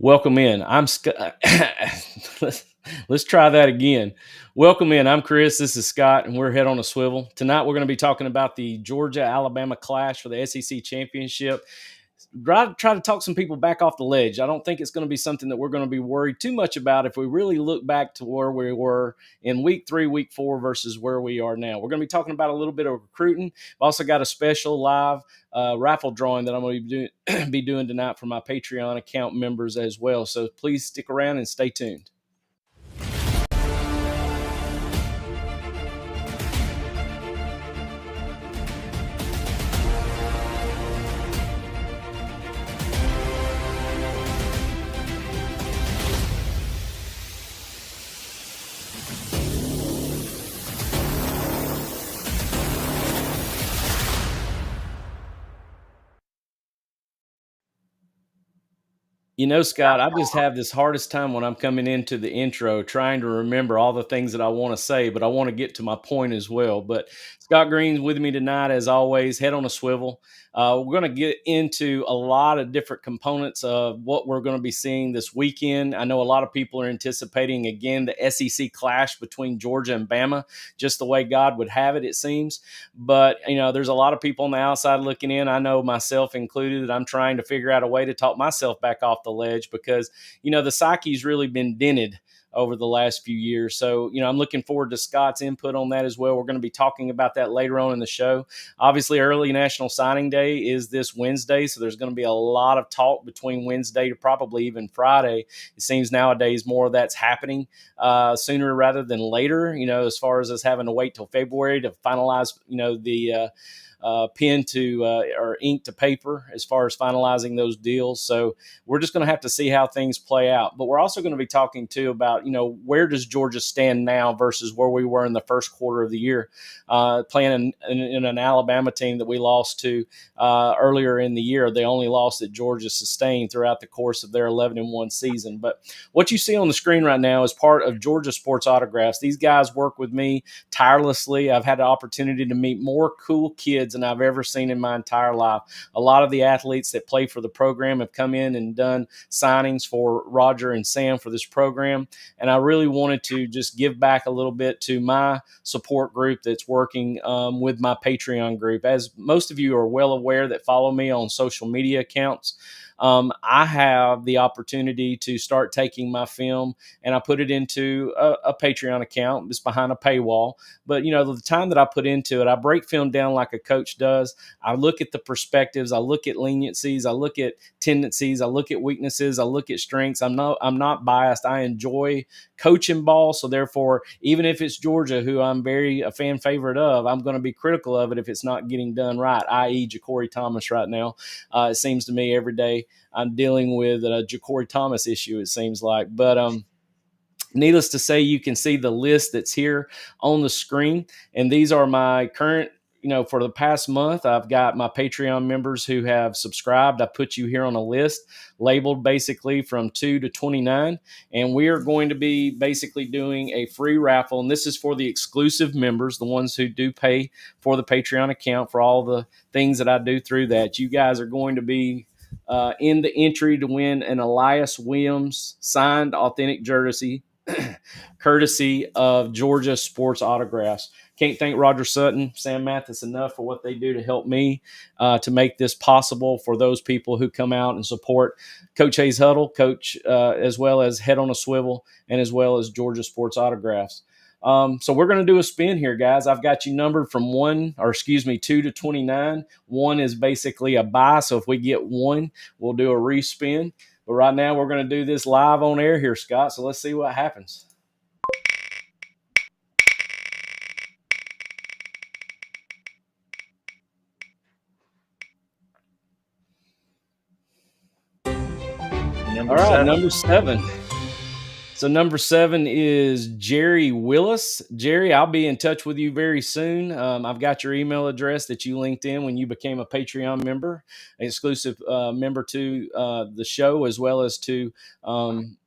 Welcome in. I'm Scott. let's try that again. Welcome in. I'm Chris. This is Scott, and we're Head on a Swivel. Tonight, we're going to be talking about the Georgia Alabama clash for the SEC championship. Try to talk some people back off the ledge. I don't think it's going to be something that we're going to be worried too much about if we really look back to where we were in week 3, week 4 versus where we are now. We're going to be talking about a little bit of recruiting. I've also got a special live raffle drawing that I'm going to be doing tonight for my Patreon account members as well. So please stick around and stay tuned. You know, Scott, I just have this hardest time when I'm coming into the intro trying to remember all the things that I want to say, but I want to get to my point as well. But Scott Green's with me tonight, as always, Head on a Swivel. We're going to get into a lot of different components of what we're going to be seeing this weekend. I know a lot of people are anticipating, again, the SEC clash between Georgia and Bama, just the way God would have it, it seems. But, there's a lot of people on the outside looking in. I know myself included that I'm trying to figure out a way to talk myself back off the ledge because, the psyche's really been dented over the last few years. So, I'm looking forward to Scott's input on that as well. We're going to be talking about that later on in the show. Obviously, early National Signing Day is this Wednesday, so there's going to be a lot of talk between Wednesday to probably even Friday. It seems nowadays more of that's happening sooner rather than later, as far as us having to wait till February to finalize, the pen to or ink to paper as far as finalizing those deals. So we're just going to have to see how things play out. But we're also going to be talking too about, where does Georgia stand now versus where we were in the first quarter of the year, playing in an Alabama team that we lost to earlier in the year. The only loss that Georgia sustained throughout the course of their 11-1 season. But what you see on the screen right now is part of Georgia Sports Autographs. These guys work with me tirelessly. I've had the opportunity to meet more cool kids than I've ever seen in my entire life. A lot of the athletes that play for the program have come in and done signings for Roger and Sam for this program. And I really wanted to just give back a little bit to my support group that's working with my Patreon group. As most of you are well aware that follow me on social media accounts, I have the opportunity to start taking my film and I put it into a Patreon account. It's behind a paywall. But, the time that I put into it, I break film down like a coach does. I look at the perspectives. I look at leniencies. I look at tendencies. I look at weaknesses. I look at strengths. I'm not biased. I enjoy coaching ball. So therefore, even if it's Georgia, who I'm very a fan favorite of, I'm going to be critical of it if it's not getting done right, i.e. Ja'Cory Thomas right now. It seems to me every day I'm dealing with a Ja'Cory Thomas issue, it seems like. But needless to say, you can see the list that's here on the screen. And these are my current, for the past month, I've got my Patreon members who have subscribed. I put you here on a list labeled basically from 2 to 29. And we are going to be basically doing a free raffle. And this is for the exclusive members, the ones who do pay for the Patreon account for all the things that I do through that. You guys are going to be in the entry to win an Elias Williams signed authentic jersey courtesy of Georgia Sports Autographs. Can't thank Roger Sutton, Sam Mathis enough for what they do to help me to make this possible for those people who come out and support Coach Hayes Hudl, Coach, as well as Head on a Swivel, and as well as Georgia Sports Autographs. So we're going to do a spin here, guys. I've got you numbered from 2 to 29. 1 is basically a buy. So if we get 1, we'll do a respin. But right now we're going to do this live on air here, Scott. So let's see what happens. Number 7. So number 7 is Jerry Willis. Jerry, I'll be in touch with you very soon. I've got your email address that you linked in when you became a Patreon member, an exclusive member to the show, as well as to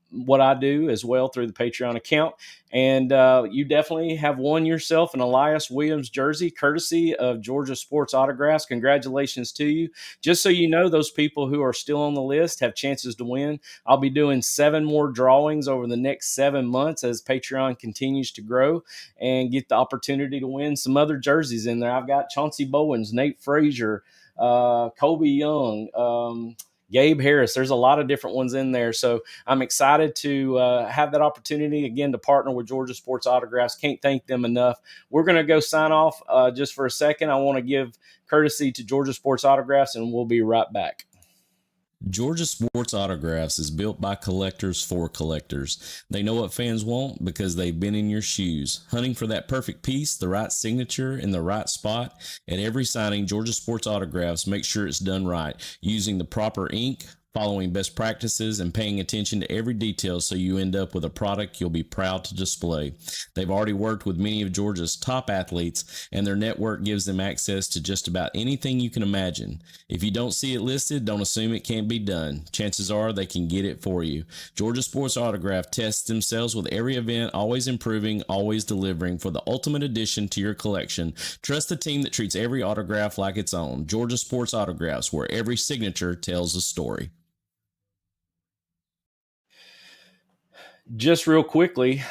what I do as well through the Patreon account. And you definitely have won yourself an Elias Williams jersey, courtesy of Georgia Sports Autographs. Congratulations to you. Just so you know, those people who are still on the list have chances to win. I'll be doing 7 more drawings over the next 7 months as Patreon continues to grow and get the opportunity to win some other jerseys in there. I've got Chauncey Bowens, Nate Frazier, Colby Young, Gabe Harris. There's a lot of different ones in there. So I'm excited to have that opportunity again to partner with Georgia Sports Autographs. Can't thank them enough. We're going to go sign off just for a second. I want to give courtesy to Georgia Sports Autographs, and we'll be right back. Georgia Sports Autographs is built by collectors for collectors. They know what fans want because they've been in your shoes, hunting for that perfect piece, the right signature, in the right spot. At every signing, Georgia Sports Autographs make sure it's done right, using the proper ink, following best practices, and paying attention to every detail so you end up with a product you'll be proud to display. They've already worked with many of Georgia's top athletes, and their network gives them access to just about anything you can imagine. If you don't see it listed, don't assume it can't be done. Chances are they can get it for you. Georgia Sports Autograph tests themselves with every event, always improving, always delivering for the ultimate addition to your collection. Trust the team that treats every autograph like its own. Georgia Sports Autographs, where every signature tells a story. Just real quickly,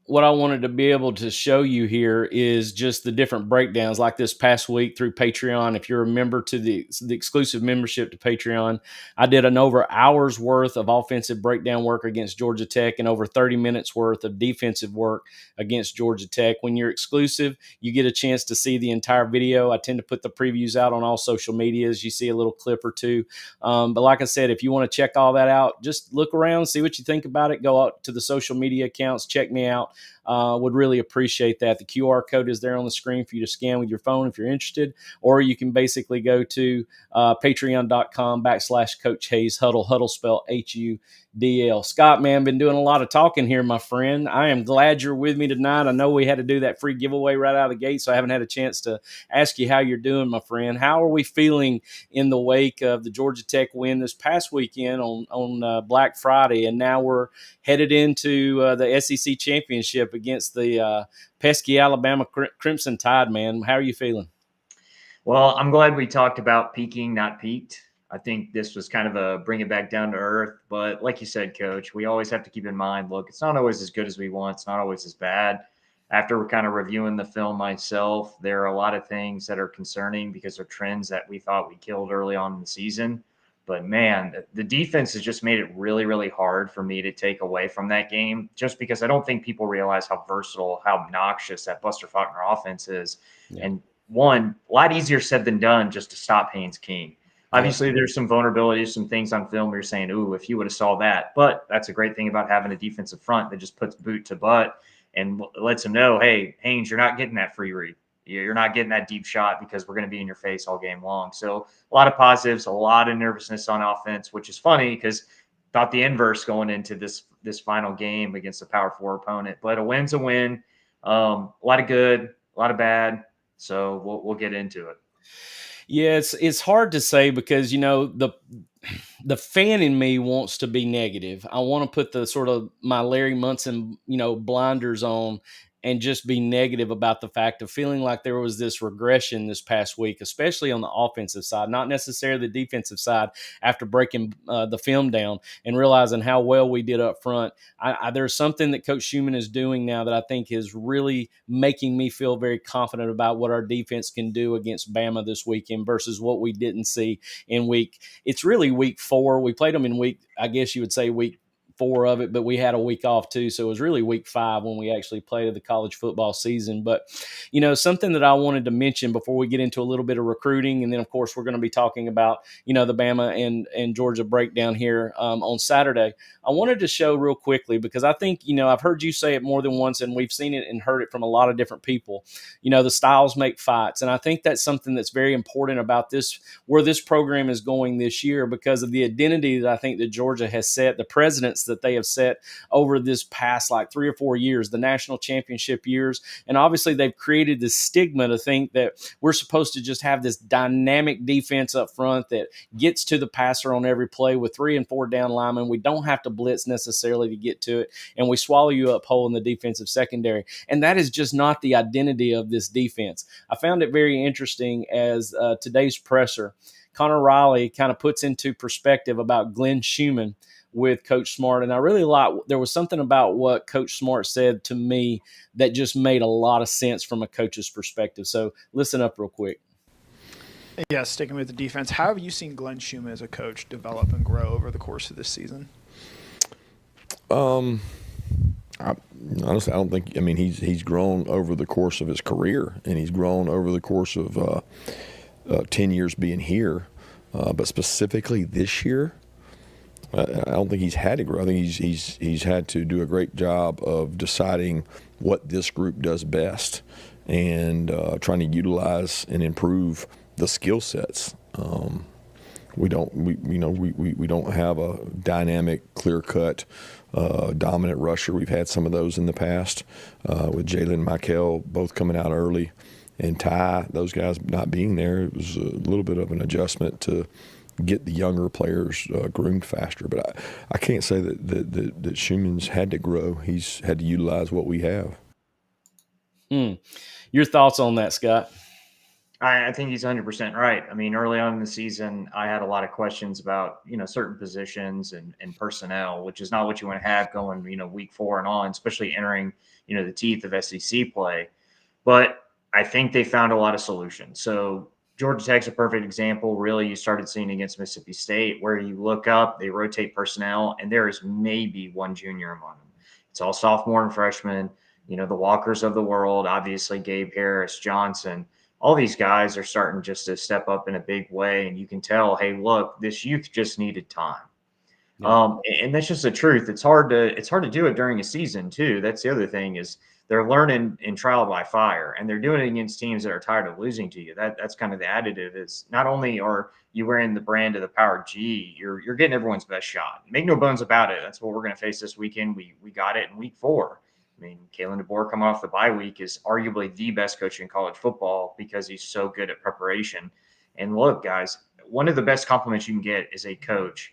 what I wanted to be able to show you here is just the different breakdowns, like this past week through Patreon. If you're a member to the exclusive membership to Patreon, I did an over hour's worth of offensive breakdown work against Georgia Tech and over 30 minutes worth of defensive work against Georgia Tech. When you're exclusive, you get a chance to see the entire video. I tend to put the previews out on all social medias. You see a little clip or two. But like I said, if you want to check all that out, just look around, see what you think about it. Go out to the social media accounts, check me out. Would really appreciate that. The QR code is there on the screen for you to scan with your phone if you're interested, or you can basically go to patreon.com/Coach Hayes Hudl. Hudl spelled Hudl. Scott, man, been doing a lot of talking here, my friend. I am glad you're with me tonight. I know we had to do that free giveaway right out of the gate, so I haven't had a chance to ask you how you're doing, my friend. How are we feeling in the wake of the Georgia Tech win this past weekend on Black Friday, and now we're headed into the SEC championship against the pesky Alabama Crimson Tide, man? How are you feeling? Well, I'm glad we talked about peaking, not peaked. I think this was kind of a bring it back down to earth. But like you said, Coach, we always have to keep in mind, look, it's not always as good as we want. It's not always as bad. After we're kind of reviewing the film myself, there are a lot of things that are concerning because they're trends that we thought we killed early on in the season. But man, the defense has just made it really, really hard for me to take away from that game, just because I don't think people realize how versatile, how obnoxious that Buster Faulkner offense is. Yeah. And one, a lot easier said than done just to stop Haynes King. Obviously, there's some vulnerabilities, some things on film where you're saying, ooh, if you would have saw that. But that's a great thing about having a defensive front that just puts boot to butt and lets him know, hey, Haynes, you're not getting that free read. You're not getting that deep shot because we're going to be in your face all game long. So a lot of positives, a lot of nervousness on offense, which is funny because thought the inverse going into this final game against a Power 4 opponent. But a win's a win. A lot of good, a lot of bad. So we'll get into it. Yeah, it's hard to say because, you know, the fan in me wants to be negative. I want to put the sort of my Larry Munson, you know, blinders on and just be negative about the fact of feeling like there was this regression this past week, especially on the offensive side, not necessarily the defensive side, after breaking the film down and realizing how well we did up front. There's something that Coach Schumann is doing now that I think is really making me feel very confident about what our defense can do against Bama this weekend versus what we didn't see in it's really week 4. We played them in I guess you would say week 4 of it, but we had a week off too. So it was really week 5 when we actually played the college football season. But, you know, something that I wanted to mention before we get into a little bit of recruiting. And then of course we're going to be talking about, you know, the Bama and Georgia breakdown here on Saturday. I wanted to show real quickly because I think, you know, I've heard you say it more than once and we've seen it and heard it from a lot of different people. You know, the styles make fights. And I think that's something that's very important about this, where this program is going this year, because of the identity that I think that Georgia has set, the president's that they have set over this past like 3 or 4 years, the national championship years. And obviously they've created this stigma to think that we're supposed to just have this dynamic defense up front that gets to the passer on every play with 3 and 4 down linemen. We don't have to blitz necessarily to get to it, and we swallow you up whole in the defensive secondary. And that is just not the identity of this defense. I found it very interesting as today's presser, Connor Riley kind of puts into perspective about Glenn Schumann with Coach Smart. And I really there was something about what Coach Smart said to me that just made a lot of sense from a coach's perspective. So listen up real quick. Yeah, sticking with the defense, how have you seen Glenn Schumann as a coach develop and grow over the course of this season? Honestly, I don't think. I mean, he's grown over the course of his career, and he's grown over the course of 10 years being here. But specifically this year, I don't think he's had to grow. I think he's had to do a great job of deciding what this group does best and trying to utilize and improve the skill sets. We don't have a dynamic, clear-cut, dominant rusher. We've had some of those in the past with Jalen and Michael both coming out early, and Ty, those guys not being there. It was a little bit of an adjustment to get the younger players groomed faster. But I can't say that Schumann's had to grow. He's had to utilize what we have. Your thoughts on that, Scott? I think he's 100% right. I mean, early on in the season, I had a lot of questions about, certain positions and personnel, which is not what you want to have going, week 4 and on, especially entering, the teeth of SEC play. But I think they found a lot of solutions. So Georgia Tech's a perfect example. Really, you started seeing against Mississippi State, where you look up, they rotate personnel, and there is maybe one junior among them. It's all sophomore and freshmen, the Walkers of the world, obviously Gabe Harris, Johnson. All these guys are starting just to step up in a big way, and you can tell, hey, look, this youth just needed time. Yeah. And that's just the truth. It's hard to do it during a season too. That's the other thing is they're learning in trial by fire, and they're doing it against teams that are tired of losing to you. That's kind of the additive. Is not only are you wearing the brand of the Power G, you're getting everyone's best shot. Make no bones about it. That's what we're going to face this weekend. We got it in week 4. I mean, Kalen DeBoer coming off the bye week is arguably the best coach in college football because he's so good at preparation. And look, guys, one of the best compliments you can get is a coach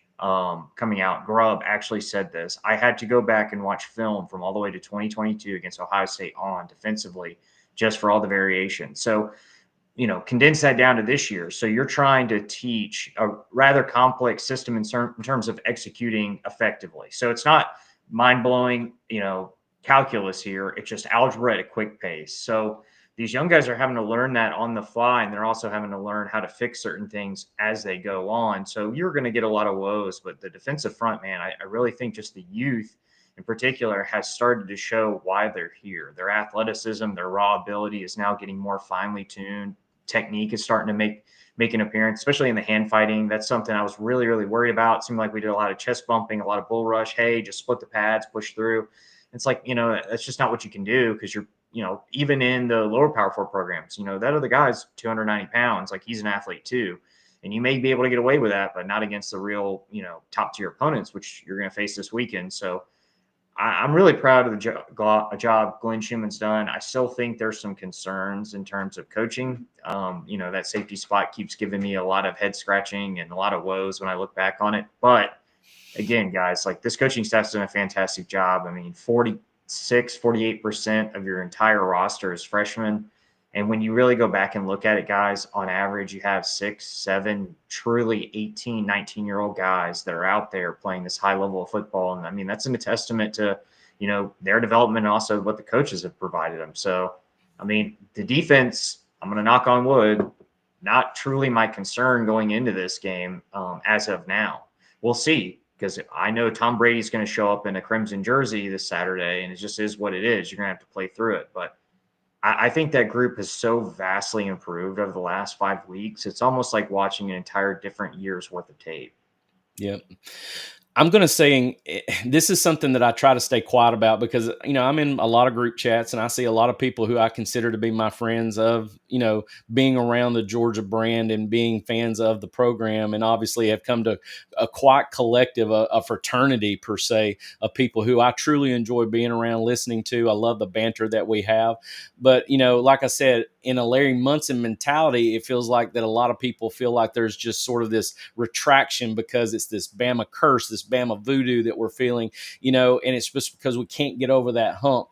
coming out. Grubb actually said this. I had to go back and watch film from all the way to 2022 against Ohio State on defensively just for all the variation. So, condense that down to this year. So you're trying to teach a rather complex system in terms of executing effectively. So it's not mind-blowing, calculus here. It's just algebra at a quick pace. So these young guys are having to learn that on the fly, and they're also having to learn how to fix certain things as they go on. So you're going to get a lot of woes, but the defensive front, man, I really think just the youth in particular has started to show why they're here. Their athleticism, their raw ability is now getting more finely tuned. Technique is starting to make an appearance, especially in the hand fighting. That's something I was really, really worried about. It seemed like we did a lot of chest bumping, a lot of bull rush. Hey, just split the pads, push through. It's like, that's just not what you can do because you're, even in the lower power 4 programs, that other guy's 290 pounds. Like he's an athlete too. And you may be able to get away with that, but not against the real, top tier opponents, which you're going to face this weekend. So I'm really proud of the job Glenn Schumann's done. I still think there's some concerns in terms of coaching. That safety spot keeps giving me a lot of head scratching and a lot of woes when I look back on it. But again, guys, like this coaching staff's done a fantastic job. I mean, 48% of your entire roster is freshmen. And when you really go back and look at it, guys, on average, you have 6, 7, truly 18, 19-year-old guys that are out there playing this high level of football. And I mean, that's a testament to, their development and also what the coaches have provided them. So, I mean, the defense, I'm going to knock on wood, not truly my concern going into this game as of now. We'll see. Because I know Tom Brady's going to show up in a crimson jersey this Saturday, and it just is what it is. You're going to have to play through it. But I think that group has so vastly improved over the last 5 weeks. It's almost like watching an entire different year's worth of tape. Yep. I'm going to say this is something that I try to stay quiet about because, I'm in a lot of group chats and I see a lot of people who I consider to be my friends of, being around the Georgia brand and being fans of the program, and obviously have come to a quiet collective, a fraternity per se, of people who I truly enjoy being around, listening to. I love the banter that we have. But, like I said, in a Larry Munson mentality, it feels like that a lot of people feel like there's just sort of this retraction because it's this Bama curse, this Bama voodoo that we're feeling, and it's just because we can't get over that hump.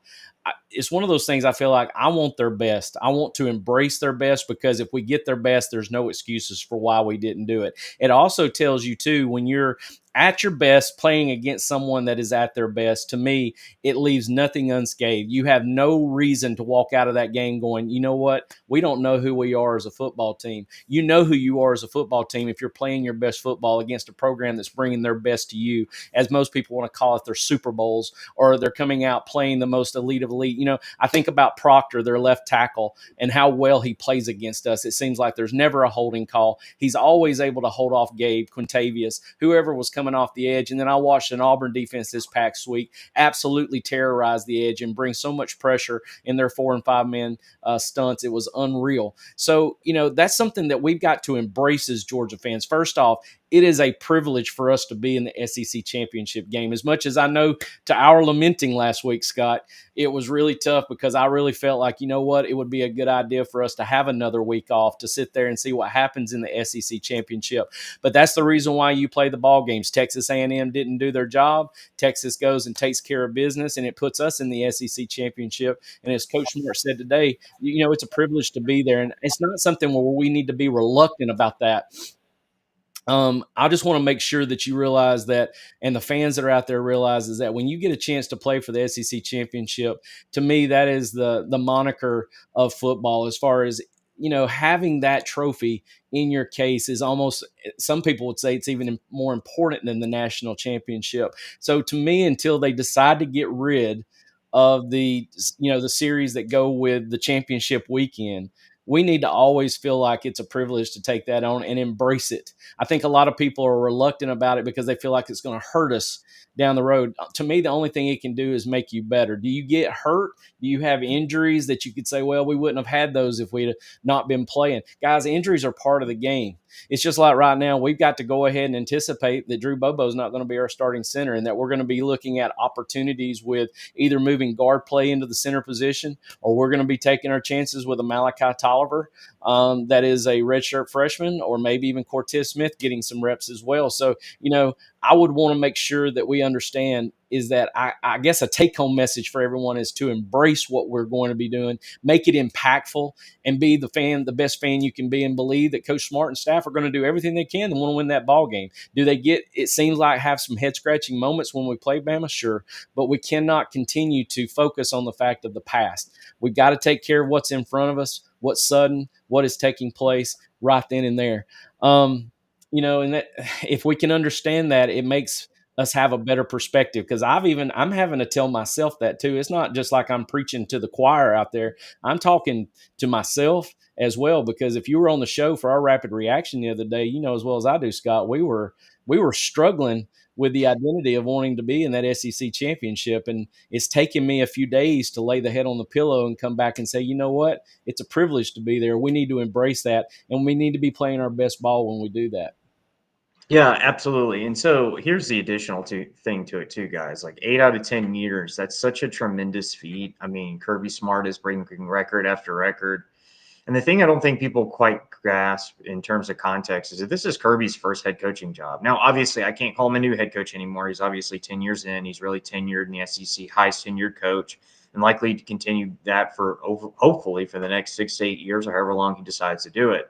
It's one of those things I feel like I want their best. I want to embrace their best because if we get their best, there's no excuses for why we didn't do it. It also tells you, too, when you're at your best playing against someone that is at their best, to me, it leaves nothing unscathed. You have no reason to walk out of that game going, you know what? We don't know who we are as a football team. You know who you are as a football team if you're playing your best football against a program that's bringing their best to you, as most people want to call it, their Super Bowls, or they're coming out playing the most elite of elite. I think about Proctor, their left tackle, and how well he plays against us. It seems like there's never a holding call. He's always able to hold off Gabe, Quintavious, whoever was coming off the edge. And then I watched an Auburn defense this past week absolutely terrorize the edge and bring so much pressure in their 4 and 5 man stunts. It was unreal. So, that's something that we've got to embrace as Georgia fans. First off, it is a privilege for us to be in the SEC championship game. As much as I know, to our lamenting last week, Scott, it was really tough because I really felt like, it would be a good idea for us to have another week off to sit there and see what happens in the SEC championship. But that's the reason why you play the ball games. Texas A&M didn't do their job. Texas goes and takes care of business, and it puts us in the SEC championship. And as Coach Smart said today, it's a privilege to be there. And it's not something where we need to be reluctant about that. I just want to make sure that you realize that, and the fans that are out there realize, is that when you get a chance to play for the SEC championship, to me, that is the moniker of football. As far as, having that trophy in your case is almost, some people would say it's even more important than the national championship. So to me, until they decide to get rid of the series that go with the championship weekend, we need to always feel like it's a privilege to take that on and embrace it. I think a lot of people are reluctant about it because they feel like it's going to hurt us down the road. To me, the only thing it can do is make you better. Do you get hurt? Do you have injuries that you could say, well, we wouldn't have had those if we'd not been playing? Guys, injuries are part of the game. It's just like right now, we've got to go ahead and anticipate that Drew Bobo is not going to be our starting center, and that we're going to be looking at opportunities with either moving guard play into the center position, or we're going to be taking our chances with a Malachi Tolliver that is a redshirt freshman, or maybe even Cortez Smith getting some reps as well. So, I would want to make sure that we understand is that I guess a take-home message for everyone is to embrace what we're going to be doing, make it impactful, and be the best fan you can be, and believe that Coach Smart and staff are going to do everything they can to want to win that ball game. Do they it seems like, have some head-scratching moments when we play Bama? Sure. But we cannot continue to focus on the fact of the past. We've got to take care of what's in front of us, what's sudden, what is taking place right then and there. And that, if we can understand that, it makes us have a better perspective, because I'm having to tell myself that too. It's not just like I'm preaching to the choir out there. I'm talking to myself as well, because if you were on the show for our rapid reaction the other day, as well as I do, Scott, we were struggling with the identity of wanting to be in that SEC championship. And it's taken me a few days to lay the head on the pillow and come back and say, you know what? It's a privilege to be there. We need to embrace that, and we need to be playing our best ball when we do that. Yeah, absolutely. And so here's the additional thing to it too, guys. Like 8 out of 10 years, that's such a tremendous feat. I mean, Kirby Smart is breaking record after record. And the thing I don't think people quite grasp in terms of context is that this is Kirby's first head coaching job. Now, obviously, I can't call him a new head coach anymore. He's obviously 10 years in. He's really tenured in the SEC, highest tenured coach, and likely to continue that hopefully for the next 6 to 8 years, or however long he decides to do it.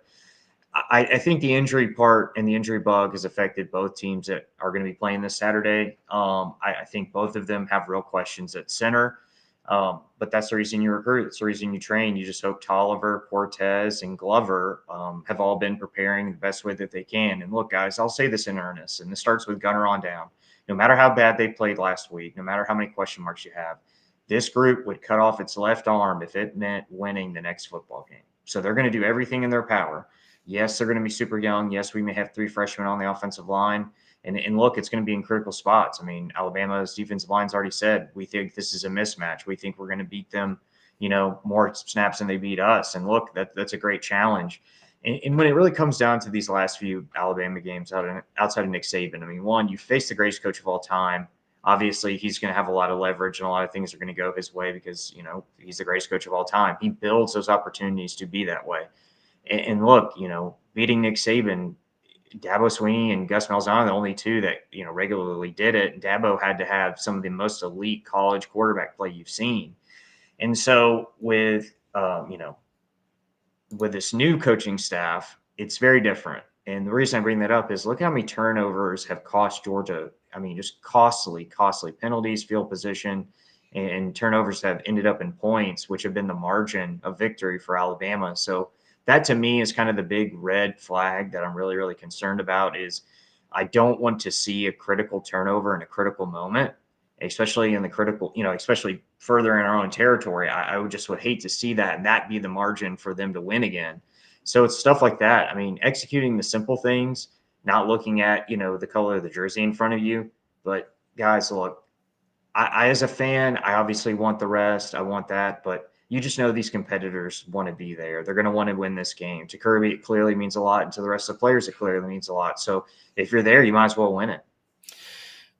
I think the injury part and the injury bug has affected both teams that are going to be playing this Saturday. I think both of them have real questions at center, but that's the reason you recruit. It's the reason you train. You just hope Tolliver, Cortez, and Glover have all been preparing the best way that they can. And look, guys, I'll say this in earnest, and this starts with Gunner on down. No matter how bad they played last week, no matter how many question marks you have, this group would cut off its left arm if it meant winning the next football game. So they're going to do everything in their power. Yes, they're going to be super young. Yes, we may have 3 freshmen on the offensive line. And look, it's going to be in critical spots. I mean, Alabama's defensive line's already said, we think this is a mismatch. We think we're going to beat them, more snaps than they beat us. And look, that's a great challenge. And when it really comes down to these last few Alabama games outside of Nick Saban, I mean, one, you face the greatest coach of all time. Obviously, he's going to have a lot of leverage and a lot of things are going to go his way because, he's the greatest coach of all time. He builds those opportunities to be that way. And look, beating Nick Saban, Dabo Swinney and Gus Malzahn are the only two that, regularly did it. And Dabo had to have some of the most elite college quarterback play you've seen. And so with this new coaching staff, it's very different. And the reason I bring that up is look how many turnovers have cost Georgia. I mean, just costly penalties, field position, and turnovers have ended up in points, which have been the margin of victory for Alabama. So that to me is kind of the big red flag that I'm really, really concerned about is I don't want to see a critical turnover in a critical moment, especially in the critical, especially further in our own territory. I would hate to see that and that be the margin for them to win again. So it's stuff like that. I mean, executing the simple things, not looking at, the color of the jersey in front of you. But guys, look, I as a fan, I obviously want the rest. I want that. But you just know these competitors want to be there. They're going to want to win this game. To Kirby, it clearly means a lot. And to the rest of the players, it clearly means a lot. So if you're there, you might as well win it.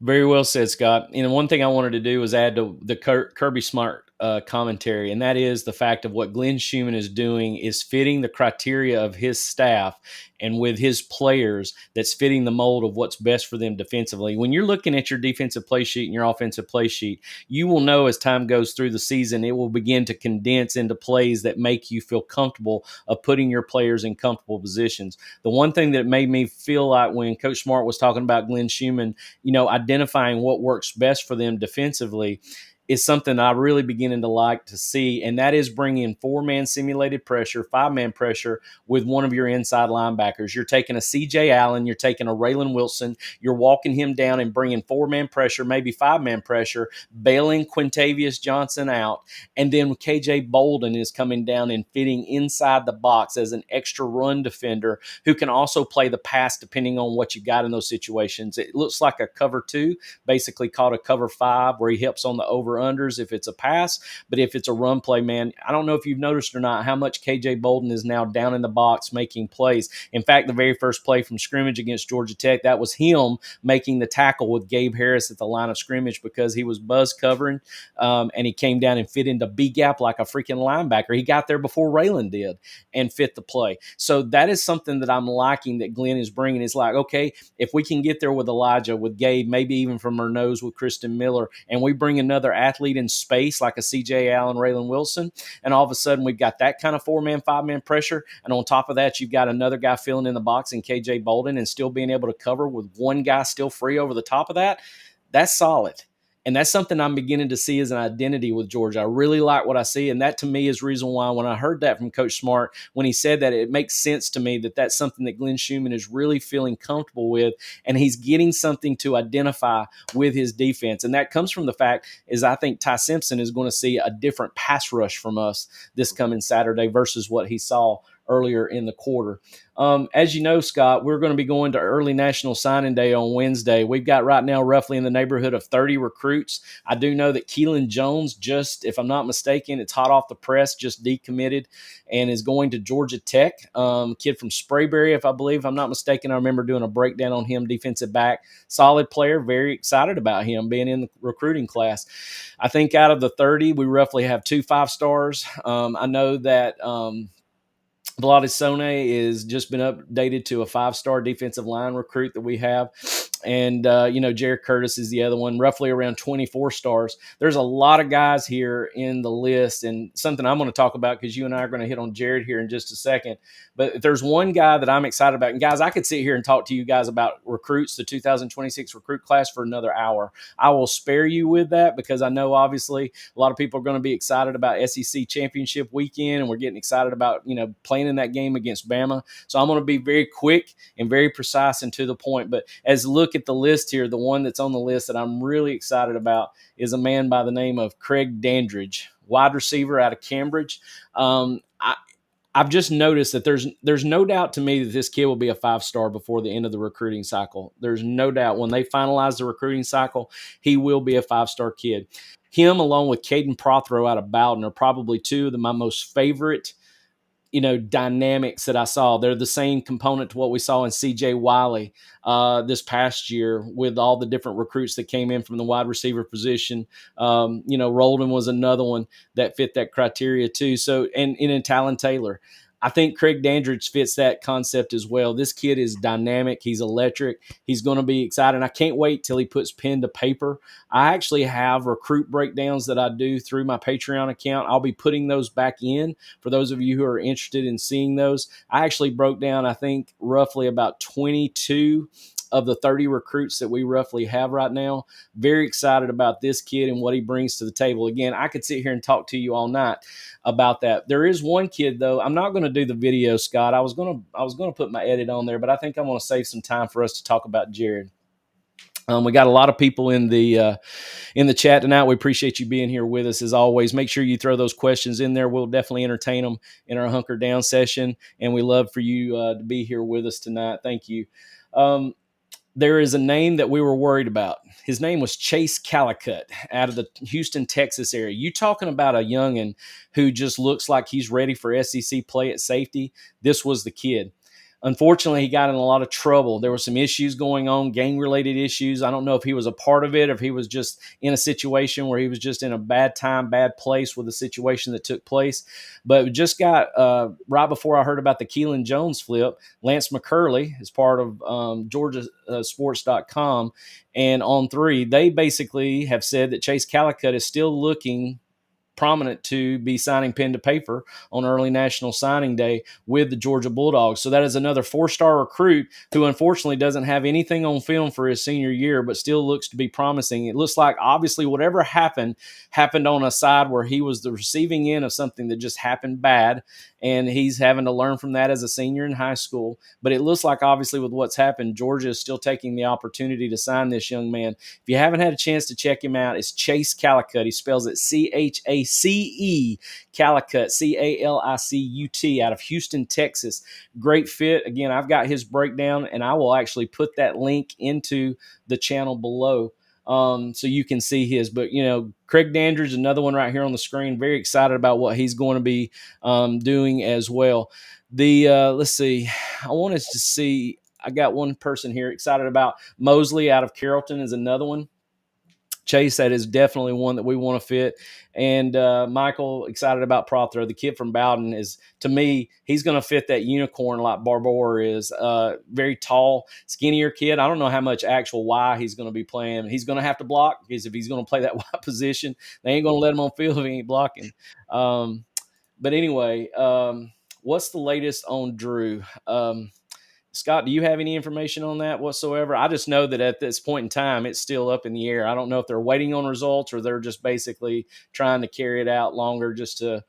Very well said, Scott. One thing I wanted to do was add to the Kirby Smart commentary, and that is the fact of what Glenn Schumann is doing is fitting the criteria of his staff and with his players that's fitting the mold of what's best for them defensively. When you're looking at your defensive play sheet and your offensive play sheet, you will know as time goes through the season, it will begin to condense into plays that make you feel comfortable of putting your players in comfortable positions. The one thing that made me feel like when Coach Smart was talking about Glenn Schumann, identifying what works best for them defensively, is something I really beginning to like to see, and that is bringing 4-man simulated pressure, 5-man pressure with one of your inside linebackers. You're taking a C.J. Allen, you're taking a Raylan Wilson, you're walking him down and bringing 4-man pressure, maybe 5-man pressure, bailing Quintavious Johnson out, and then K.J. Bolden is coming down and fitting inside the box as an extra run defender who can also play the pass depending on what you got in those situations. It looks like a cover 2, basically called a cover 5, where he helps on the over-unders if it's a pass, but if it's a run play, man, I don't know if you've noticed or not how much K.J. Bolden is now down in the box making plays. In fact, the very first play from scrimmage against Georgia Tech, that was him making the tackle with Gabe Harris at the line of scrimmage because he was buzz covering, and he came down and fit into B-gap like a freaking linebacker. He got there before Raylan did and fit the play. So that is something that I'm liking that Glenn is bringing. It's like, okay, if we can get there with Elijah, with Gabe, maybe even from our nose with Kristen Miller, and we bring another athlete in space like a C.J. Allen, Raylan Wilson, and all of a sudden we've got that kind of 4-man, 5-man pressure, and on top of that you've got another guy filling in the box in K.J. Bolden and still being able to cover with one guy still free over the top of that, that's solid. And that's something I'm beginning to see as an identity with Georgia. I really like what I see, and that to me is the reason why when I heard that from Coach Smart, when he said that, it makes sense to me that that's something that Glenn Schumann is really feeling comfortable with, and he's getting something to identify with his defense. And that comes from the fact is I think Ty Simpson is going to see a different pass rush from us this coming Saturday versus what he saw earlier in the quarter. As you know, Scott, we're going to be going to early National Signing Day on Wednesday. We've got right now roughly in the neighborhood of 30 recruits. I do know that Kalen Jones just, if I'm not mistaken, it's hot off the press, just decommitted and is going to Georgia Tech. Kid from Sprayberry, if I'm not mistaken. I remember doing a breakdown on him, defensive back. Solid player, very excited about him being in the recruiting class. I think out of the 30, we roughly have 2 5-stars. I know that Vlade Sone is just been updated to a 5-star defensive line recruit that we have. And, Jared Curtis is the other one, roughly around 24 stars. There's a lot of guys here in the list, and something I'm going to talk about because you and I are going to hit on Jared here in just a second. But if there's one guy that I'm excited about, and guys, I could sit here and talk to you guys about recruits, the 2026 recruit class for another hour. I will spare you with that because I know obviously a lot of people are going to be excited about SEC championship weekend, and we're getting excited about, playing in that game against Bama. So I'm going to be very quick and very precise and to the point. But as look at the list here, the one that's on the list that I'm really excited about is a man by the name of Craig Dandridge, wide receiver out of Cambridge. I've just noticed that there's no doubt to me that this kid will be a 5-star before the end of the recruiting cycle. There's no doubt when they finalize the recruiting cycle, he will be a 5-star kid. Him along with Caden Prothero out of Bowden are probably two of my most favorite, dynamics that I saw. They're the same component to what we saw in CJ Wiley this past year with all the different recruits that came in from the wide receiver position. Roldan was another one that fit that criteria too. So, and in Talon Taylor, I think Craig Dandridge fits that concept as well. This kid is dynamic. He's electric. He's going to be exciting. I can't wait till he puts pen to paper. I actually have recruit breakdowns that I do through my Patreon account. I'll be putting those back in for those of you who are interested in seeing those. I actually broke down, I think, roughly about 22 of the 30 recruits that we roughly have right now. Very excited about this kid and what he brings to the table. Again, I could sit here and talk to you all night about that. There is one kid though. I'm not going to do the video, Scott. I was going to put my edit on there, but I think I want to save some time for us to talk about Jared. We got a lot of people in the chat tonight. We appreciate you being here with us as always. Make sure you throw those questions in there. We'll definitely entertain them in our Hunker Down session, and we love for you to be here with us tonight. Thank you. There is a name that we were worried about. His name was Chase Calicut out of the Houston, Texas area. You talking about a youngin' who just looks like he's ready for SEC play at safety. This was the kid. Unfortunately, he got in a lot of trouble. There were some issues going on, gang-related issues. I don't know if he was a part of it or if he was just in a situation where he was just in a bad time, bad place with the situation that took place. But it just got, right before I heard about the Keelan Jones flip, Lance McCurley is part of GeorgiaSports.com, and on 3, they basically have said that Chase Calicut is still looking prominent to be signing pen to paper on early National Signing Day with the Georgia Bulldogs. So that is another 4-star recruit who unfortunately doesn't have anything on film for his senior year, but still looks to be promising. It looks like obviously whatever happened on a side where he was the receiving end of something that just happened bad, and he's having to learn from that as a senior in high school. But it looks like obviously with what's happened, Georgia is still taking the opportunity to sign this young man. If you haven't had a chance to check him out, it's Chase Calicut. He spells it CHACE Calicut, CALICUT, out of Houston, Texas. Great fit. Again, I've got his breakdown, and I will actually put that link into the channel below. So you can see his. But, Craig Dandridge, another one right here on the screen. Very excited about what he's going to be doing as well. Let's see. I wanted to see. I got one person here excited about Mosley out of Carrollton is another one. Chase, that is definitely one that we want to fit. And Michael, excited about Prothero. The kid from Bowden is, to me, he's going to fit that unicorn like Barbour is. Very tall, skinnier kid. I don't know how much actual Y he's going to be playing. He's going to have to block, because if he's going to play that Y position, they ain't going to let him on field if he ain't blocking. But anyway, what's the latest on Drew? Scott, do you have any information on that whatsoever? I just know that at this point in time, it's still up in the air. I don't know if they're waiting on results or they're just basically trying to carry it out longer just to,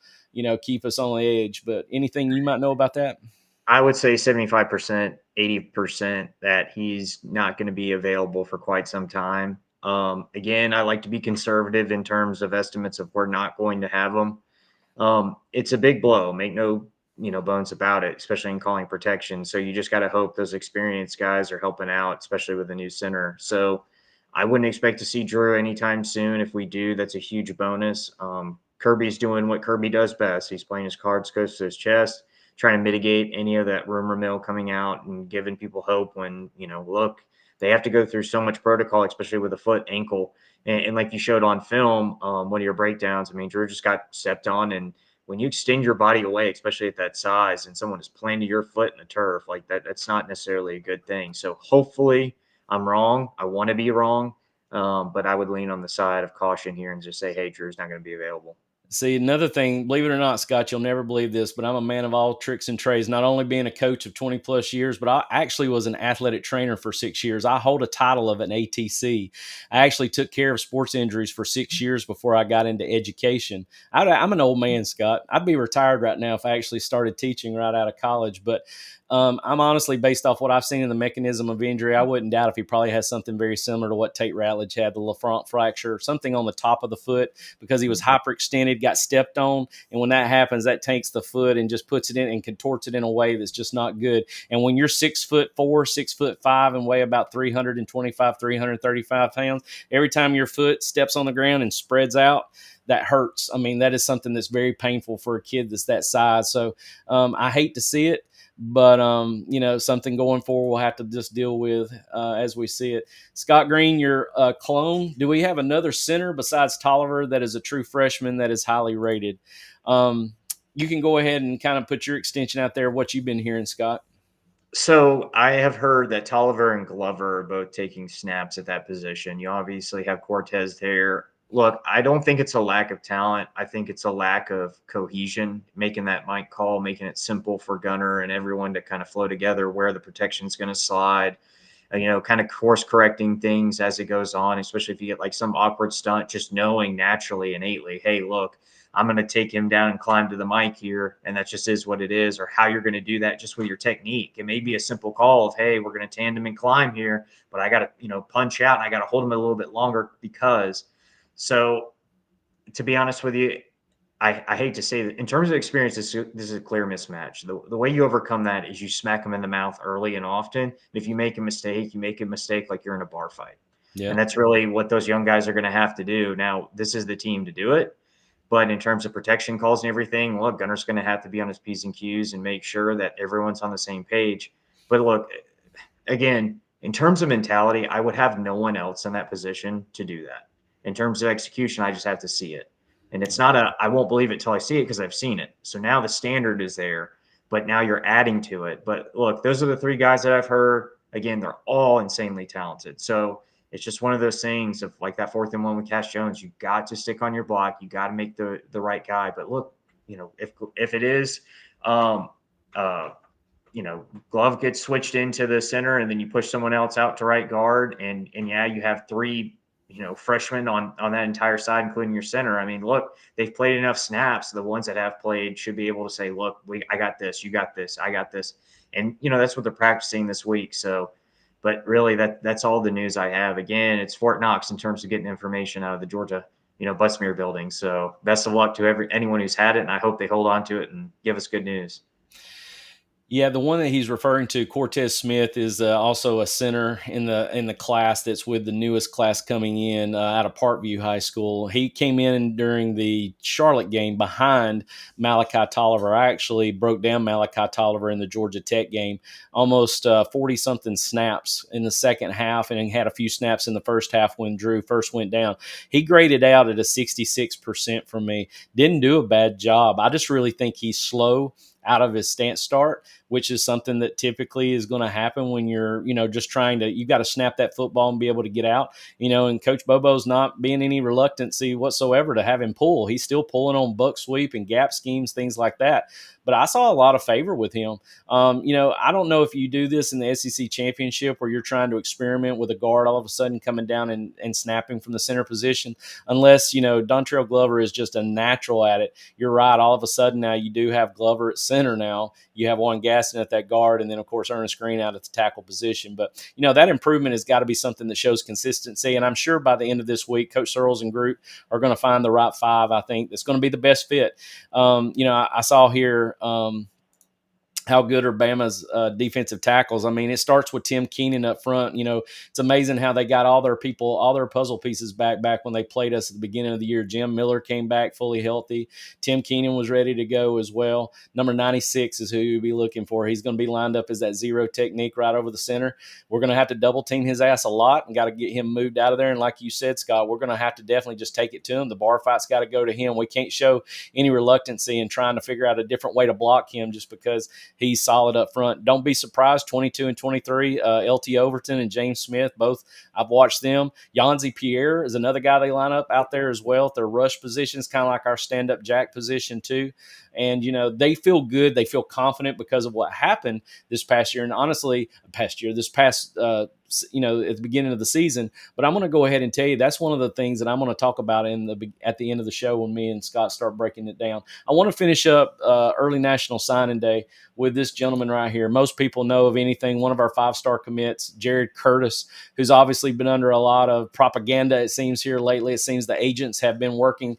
keep us on the edge. But anything you might know about that? I would say 75%, 80% that he's not going to be available for quite some time. Again, I like to be conservative in terms of estimates of we're not going to have him. It's a big blow. Make no bones about it, especially in calling protection. So you just got to hope those experienced guys are helping out, especially with the new center. So I wouldn't expect to see Drew anytime soon. If we do, that's a huge bonus. Kirby's doing what Kirby does best. He's playing his cards close to his chest, trying to mitigate any of that rumor mill coming out and giving people hope when, look, they have to go through so much protocol, especially with a foot, ankle. And like you showed on film, one of your breakdowns, Drew just got stepped on, and when you extend your body away, especially at that size, and someone is planted your foot in the turf like that, that's not necessarily a good thing. So hopefully I'm wrong. I want to be wrong, but I would lean on the side of caution here and just say, hey, Drew's not going to be available. See, another thing, believe it or not, Scott, you'll never believe this, but I'm a man of all tricks and trades, not only being a coach of 20 plus years, but I actually was an athletic trainer for 6 years. I hold a title of an ATC. I actually took care of sports injuries for 6 years before I got into education. I'm an old man, Scott. I'd be retired right now if I actually started teaching right out of college, but I'm honestly, based off what I've seen in the mechanism of injury, I wouldn't doubt if he probably has something very similar to what Tate Ratledge had, the LaFront fracture, something on the top of the foot because he was hyperextended, got stepped on. And when that happens, that takes the foot and just puts it in and contorts it in a way that's just not good. And when you're 6'4", 6'5", and weigh about 325, 335 pounds, every time your foot steps on the ground and spreads out, that hurts. I mean, that is something that's very painful for a kid that's that size. So I hate to see it, but something going forward we'll have to just deal with as we see it. Scott Green, your clone. Do we have another center besides Tolliver that is a true freshman that is highly rated? You can go ahead and kind of put your extension out there, what you've been hearing, Scott. So I have heard that Tolliver and Glover are both taking snaps at that position. You obviously have Cortez there. Look, I don't think it's a lack of talent. I think it's a lack of cohesion, making that Mike call, making it simple for Gunner and everyone to kind of flow together where the protection is going to slide, kind of course correcting things as it goes on, especially if you get like some awkward stunt, just knowing naturally, innately, hey, look, I'm going to take him down and climb to the mic here. And that just is what it is, or how you're going to do that just with your technique. It may be a simple call of, hey, we're going to tandem and climb here, but I got to, punch out and I got to hold him a little bit longer because. So to be honest with you, I hate to say that in terms of experience, this is a clear mismatch. The way you overcome that is you smack them in the mouth early and often. And if you make a mistake, like you're in a bar fight. Yeah. And that's really what those young guys are going to have to do. Now, this is the team to do it. But in terms of protection calls and everything, look, Gunner's going to have to be on his P's and Q's and make sure that everyone's on the same page. But look, again, in terms of mentality, I would have no one else in that position to do that. In terms of execution, I just have to see it. And it's not I won't believe it till I see it because I've seen it. So now the standard is there, but now you're adding to it. But look, those are the three guys that I've heard. Again, they're all insanely talented. So it's just one of those things of like that 4th and 1 with Cash Jones. You got to stick on your block. You got to make the right guy. But look, if it is, Glove gets switched into the center and then you push someone else out to right guard. And yeah, you have 3 freshmen on that entire side, including your center. I mean, look, they've played enough snaps. The ones that have played should be able to say, look, I got this, you got this, I got this. And, that's what they're practicing this week. So, but really that's all the news I have. Again, it's Fort Knox in terms of getting information out of the Georgia, Busmere building. So best of luck to anyone who's had it. And I hope they hold on to it and give us good news. Yeah, the one that he's referring to, Cortez Smith, is also a center in the class that's with the newest class coming in out of Parkview High School. He came in during the Charlotte game behind Malachi Tolliver. I actually broke down Malachi Tolliver in the Georgia Tech game, almost 40-something snaps in the second half, and had a few snaps in the first half when Drew first went down. He graded out at a 66% for me. Didn't do a bad job. I just really think he's slow out of his stance start, which is something that typically is going to happen when you're, just trying to, you got to snap that football and be able to get out, and Coach Bobo's not being any reluctancy whatsoever to have him pull. He's still pulling on buck sweep and gap schemes, things like that. But I saw a lot of favor with him. I don't know if you do this in the SEC championship where you're trying to experiment with a guard all of a sudden coming down and snapping from the center position, unless, Dontrell Glover is just a natural at it. You're right. All of a sudden now you do have Glover at center now. You have Juan Gaston at that guard, and then, of course, Ernest Green out at the tackle position. But, that improvement has got to be something that shows consistency. And I'm sure by the end of this week, Coach Searles and group are going to find the right 5, I think, that's going to be the best fit. I saw here how good are Bama's defensive tackles. I mean, it starts with Tim Keenan up front. It's amazing how they got all their puzzle pieces back when they played us at the beginning of the year. Jim Miller came back fully healthy. Tim Keenan was ready to go as well. Number 96 is who you'll be looking for. He's going to be lined up as that zero technique right over the center. We're going to have to double team his ass a lot and got to get him moved out of there. And like you said, Scott, we're going to have to definitely just take it to him. The bar fight's got to go to him. We can't show any reluctancy in trying to figure out a different way to block him just because he's solid up front. Don't be surprised, 22 and 23, LT Overton and James Smith, both I've watched them. Yanzi Pierre is another guy they line up out there as well. Their rush positions, kind of like our stand-up jack position too. And, they feel good. They feel confident because of what happened this past year. And honestly, this past at the beginning of the season. But I'm going to go ahead and tell you that's one of the things that I'm going to talk about at the end of the show when me and Scott start breaking it down. I want to finish up early National Signing Day with this gentleman right here. Most people know of anything. One of our 5-star commits, Jared Curtis, who's obviously been under a lot of propaganda, it seems, here lately. It seems the agents have been working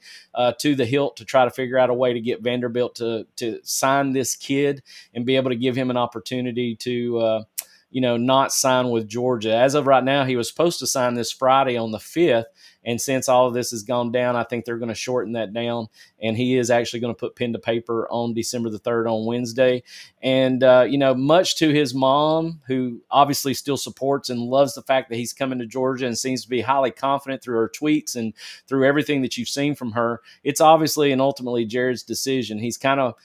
to the hilt to try to figure out a way to get Vanderbilt to sign this kid and be able to give him an opportunity to not sign with Georgia. As of right now, he was supposed to sign this Friday on the 5th. And since all of this has gone down, I think they're going to shorten that down. And he is actually going to put pen to paper on December the 3rd on Wednesday. And, much to his mom, who obviously still supports and loves the fact that he's coming to Georgia and seems to be highly confident through her tweets and through everything that you've seen from her, it's obviously and ultimately Jared's decision. He's kind of,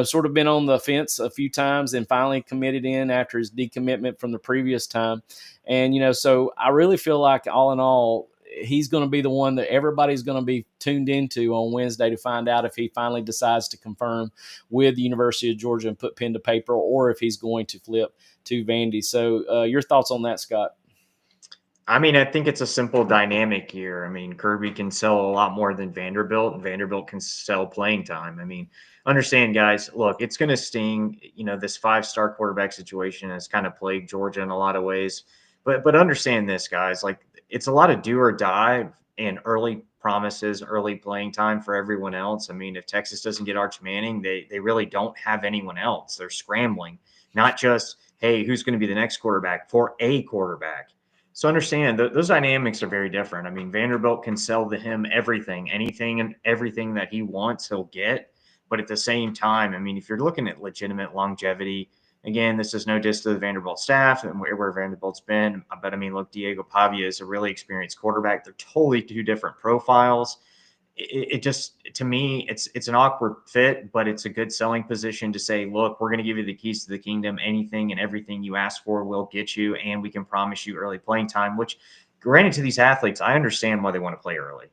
sort of been on the fence a few times and finally committed in after his decommitment from the previous time. And, so I really feel like all in all, he's going to be the one that everybody's going to be tuned into on Wednesday to find out if he finally decides to confirm with the University of Georgia and put pen to paper, or if he's going to flip to Vandy. So your thoughts on that, Scott? I mean, I think it's a simple dynamic here. I mean, Kirby can sell a lot more than Vanderbilt, and Vanderbilt can sell playing time. I mean, understand, guys, look, it's going to sting. This 5-star quarterback situation has kind of plagued Georgia in a lot of ways. But understand this, guys, like, it's a lot of do or die and early promises, early playing time for everyone else. I mean, if Texas doesn't get Arch Manning, they really don't have anyone else. They're scrambling, not just, hey, who's going to be the next quarterback, for a quarterback. So understand those dynamics are very different. I mean, Vanderbilt can sell to him everything, anything and everything that he wants, he'll get. But at the same time, I mean, if you're looking at legitimate longevity, again, this is no diss to the Vanderbilt staff and where Vanderbilt's been. But I mean, look, Diego Pavia is a really experienced quarterback. They're totally two different profiles. It just, to me, it's an awkward fit, but it's a good selling position to say, look, we're going to give you the keys to the kingdom. Anything and everything you ask for, we'll get you, and we can promise you early playing time. Which, granted, to these athletes, I understand why they want to play early.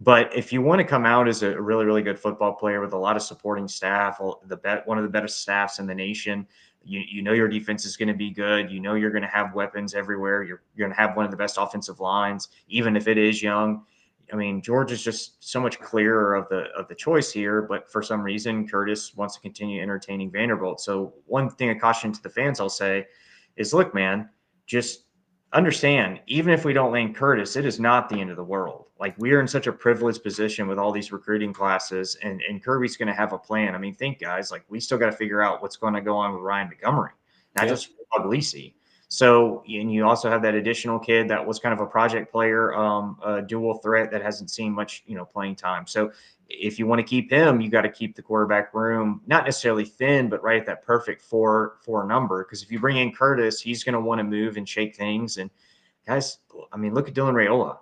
But if you want to come out as a really, really good football player with a lot of supporting staff, one of the best staffs in the nation, you know your defense is going to be good. You know you're going to have weapons everywhere. You're going to have one of the best offensive lines, even if it is young. I mean, Georgia's just so much clearer of the choice here, but for some reason, Curtis wants to continue entertaining Vanderbilt. So one thing of caution to the fans I'll say is, look, man, just understand, even if we don't land Curtis, it is not the end of the world. Like, we are in such a privileged position with all these recruiting classes, and Kirby's going to have a plan. I mean, think, guys, like, we still got to figure out what's going to go on with Ryan Montgomery, not just Puglisi. So, and you also have that additional kid that was kind of a project player, a dual threat that hasn't seen much, playing time. So if you want to keep him, you got to keep the quarterback room, not necessarily thin, but right at that perfect four number. Because if you bring in Curtis, he's going to want to move and shake things. And guys, I mean, look at Dylan Raiola.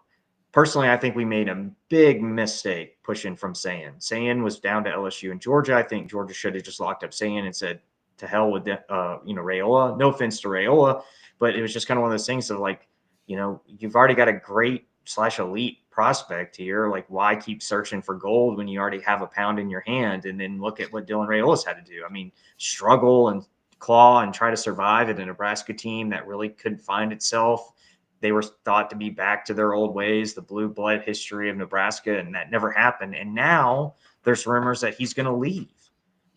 Personally, I think we made a big mistake pushing from Sayin. Sayin was down to LSU and Georgia. I think Georgia should have just locked up Sayin and said, to hell with Raiola. No offense to Raiola, but it was just kind of one of those things of like, you've already got a great / elite prospect here. Like, why keep searching for gold when you already have a pound in your hand? And then look at what Dylan Raiola's had to do. I mean, struggle and claw and try to survive at a Nebraska team that really couldn't find itself. They were thought to be back to their old ways, the blue blood history of Nebraska, and that never happened. And now there's rumors that he's going to leave.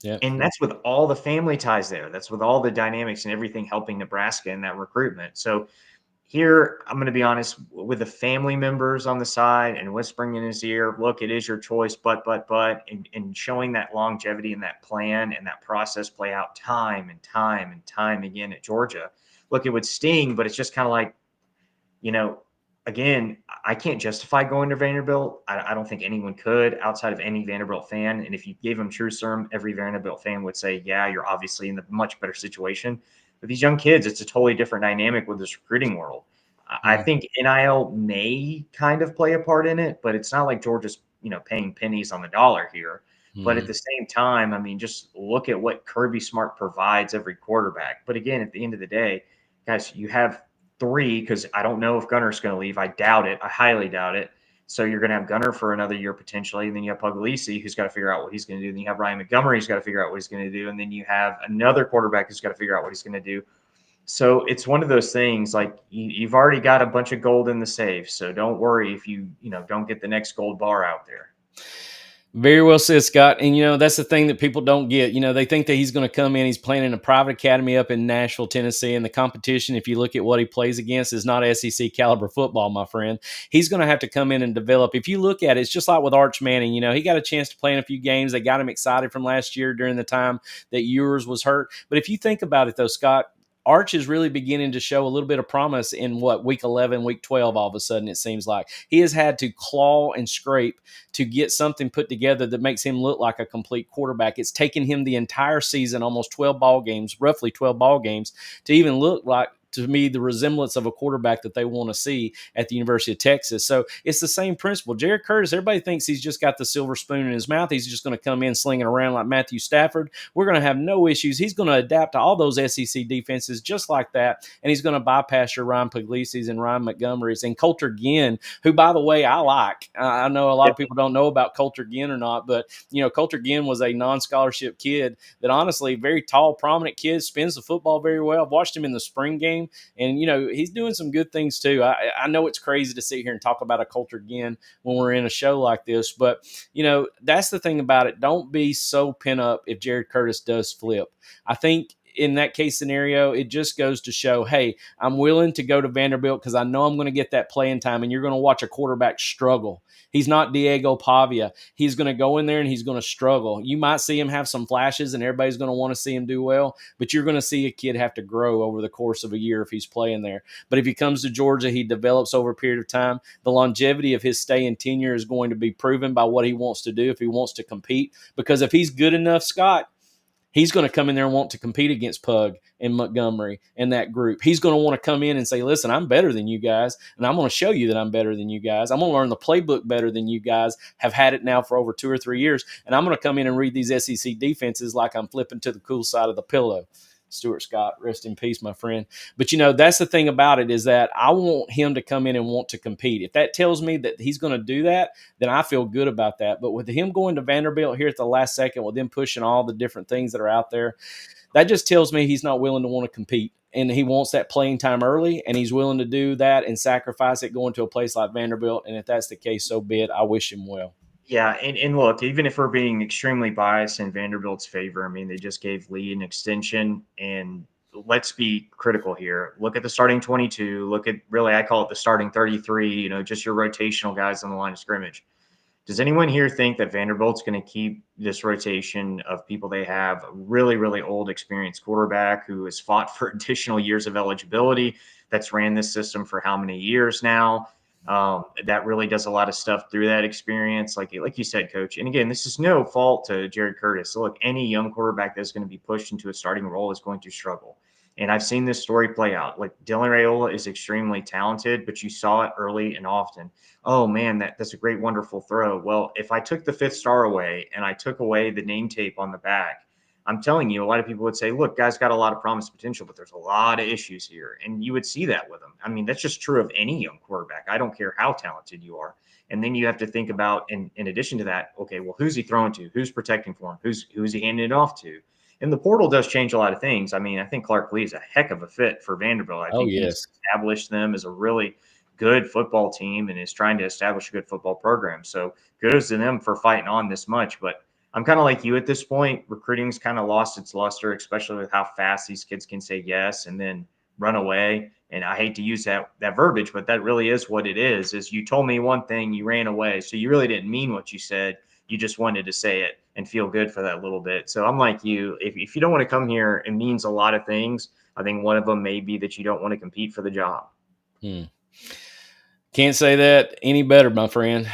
Yeah. And that's with all the family ties there. That's with all the dynamics and everything helping Nebraska in that recruitment. So here, I'm going to be honest, with the family members on the side and whispering in his ear, look, it is your choice, but, and showing that longevity and that plan and that process play out time and time again at Georgia. Look, it would sting, but it's just kind of like, again, I can't justify going to Vanderbilt. I don't think anyone could outside of any Vanderbilt fan. And if you gave them true serum, every Vanderbilt fan would say, yeah, you're obviously in the much better situation. But these young kids, it's a totally different dynamic with this recruiting world. I think NIL may kind of play a part in it, but it's not like Georgia's, paying pennies on the dollar here. But at the same time, I mean, just look at what Kirby Smart provides every quarterback. But again, at the end of the day, guys, you have 3, because I don't know if Gunner's going to leave. I doubt it. I highly doubt it. So you're going to have Gunner for another year potentially. And then you have Puglisi, who's got to figure out what he's going to do. Then you have Ryan Montgomery, who's got to figure out what he's going to do. And then you have another quarterback who's got to figure out what he's going to do. So it's one of those things like you've already got a bunch of gold in the safe. So don't worry if you don't get the next gold bar out there. Very well said, Scott. And, that's the thing that people don't get. They think that he's going to come in. He's playing in a private academy up in Nashville, Tennessee. And the competition, if you look at what he plays against, is not SEC caliber football, my friend. He's going to have to come in and develop. If you look at it, it's just like with Arch Manning. He got a chance to play in a few games. They got him excited from last year during the time that Ewers was hurt. But if you think about it, though, Scott, Arch is really beginning to show a little bit of promise in week 11, week 12, all of a sudden, it seems like. He has had to claw and scrape to get something put together that makes him look like a complete quarterback. It's taken him the entire season, almost 12 ball games, roughly 12 ball games, to even look like, to me, the resemblance of a quarterback that they want to see at the University of Texas. So it's the same principle. Jared Curtis, everybody thinks he's just got the silver spoon in his mouth. He's just going to come in slinging around like Matthew Stafford. We're going to have no issues. He's going to adapt to all those SEC defenses just like that, and he's going to bypass your Ryan Puglisi's and Ryan Montgomery's and Coulter Ginn, who, by the way, I like. I know a lot of people don't know about Coulter Ginn or not, but, Coulter Ginn was a non-scholarship kid that, honestly, very tall, prominent kid, spins the football very well. I've watched him in the spring game. And, he's doing some good things too. I know it's crazy to sit here and talk about a Coulter Ginn when we're in a show like this, but, that's the thing about it. Don't be so pent up if Jared Curtis does flip. I think in that case scenario, it just goes to show, hey, I'm willing to go to Vanderbilt because I know I'm going to get that playing time, and you're going to watch a quarterback struggle. He's not Diego Pavia. He's going to go in there and he's going to struggle. You might see him have some flashes and everybody's going to want to see him do well, but you're going to see a kid have to grow over the course of a year if he's playing there. But if he comes to Georgia, he develops over a period of time. The longevity of his stay and tenure is going to be proven by what he wants to do if he wants to compete. Because if he's good enough, Scott, he's going to come in there and want to compete against Pug and Montgomery and that group. He's going to want to come in and say, listen, I'm better than you guys, and I'm going to show you that I'm better than you guys. I'm going to learn the playbook better than you guys have had it now for over 2 or 3 years, and I'm going to come in and read these SEC defenses like I'm flipping to the cool side of the pillow. Stuart Scott, rest in peace, my friend. But, that's the thing about it is that I want him to come in and want to compete. If that tells me that he's going to do that, then I feel good about that. But with him going to Vanderbilt here at the last second, with them pushing all the different things that are out there, that just tells me he's not willing to want to compete. And he wants that playing time early, and he's willing to do that and sacrifice it going to a place like Vanderbilt. And if that's the case, so be it. I wish him well. Yeah, and look, even if we're being extremely biased in Vanderbilt's favor, I mean, they just gave Lee an extension, and let's be critical here. Look at the starting 22. Look at, really, I call it the starting 33, just your rotational guys on the line of scrimmage. Does anyone here think that Vanderbilt's going to keep this rotation of people they have? A really, really old, experienced quarterback who has fought for additional years of eligibility, that's ran this system for how many years now? That really does a lot of stuff through that experience. Like you said, Coach. And again, this is no fault to Jared Curtis. So look, any young quarterback that's going to be pushed into a starting role is going to struggle. And I've seen this story play out. Like, Dylan Raiola is extremely talented, but you saw it early and often. Oh man, that's a great, wonderful throw. Well, if I took the 5th star away and I took away the name tape on the back, I'm telling you, a lot of people would say, look, guy's got a lot of promise potential, but there's a lot of issues here. And you would see that with him. I mean, that's just true of any young quarterback. I don't care how talented you are. And then you have to think about, in addition to that, okay, well, who's he throwing to? Who's protecting for him? Who's he handing it off to? And the portal does change a lot of things. I mean, I think Clark Lee is a heck of a fit for Vanderbilt. I think he's established them as a really good football team and is trying to establish a good football program. So kudos to them for fighting on this much. But I'm kind of like you at this point. Recruiting's kind of lost its luster, especially with how fast these kids can say yes and then run away. And I hate to use that verbiage, but that really is what it is you told me one thing, you ran away. So you really didn't mean what you said. You just wanted to say it and feel good for that little bit. So I'm like you. If you don't want to come here, it means a lot of things. I think one of them may be that you don't want to compete for the job. Can't say that any better, my friend.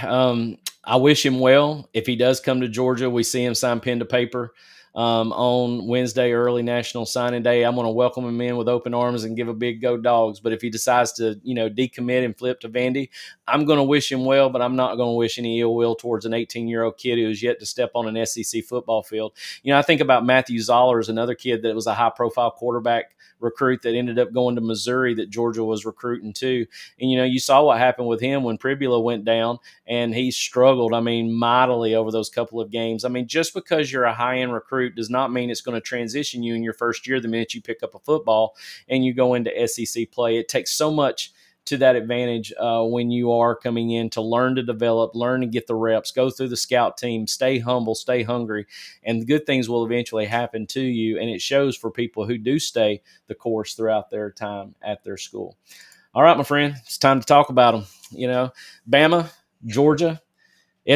I wish him well. If he does come to Georgia, we see him sign pen to paper on Wednesday, early National Signing Day. I'm going to welcome him in with open arms and give a big go Dogs. But if he decides to, decommit and flip to Vandy, I'm going to wish him well, but I'm not going to wish any ill will towards an 18-year-old kid who has yet to step on an SEC football field. I think about Matthew Zoller as another kid that was a high-profile quarterback recruit that ended up going to Missouri that Georgia was recruiting too. And, you saw what happened with him when Pribula went down, and he struggled, mightily over those couple of games. Just because you're a high-end recruit recruit does not mean it's going to transition you in your first year the minute you pick up a football and you go into SEC play. It takes so much to that advantage when you are coming in to learn to develop, learn to get the reps, go through the scout team, stay humble, stay hungry, and the good things will eventually happen to you. And it shows for people who do stay the course throughout their time at their school. All right, my friend, it's time to talk about them. Bama, Georgia,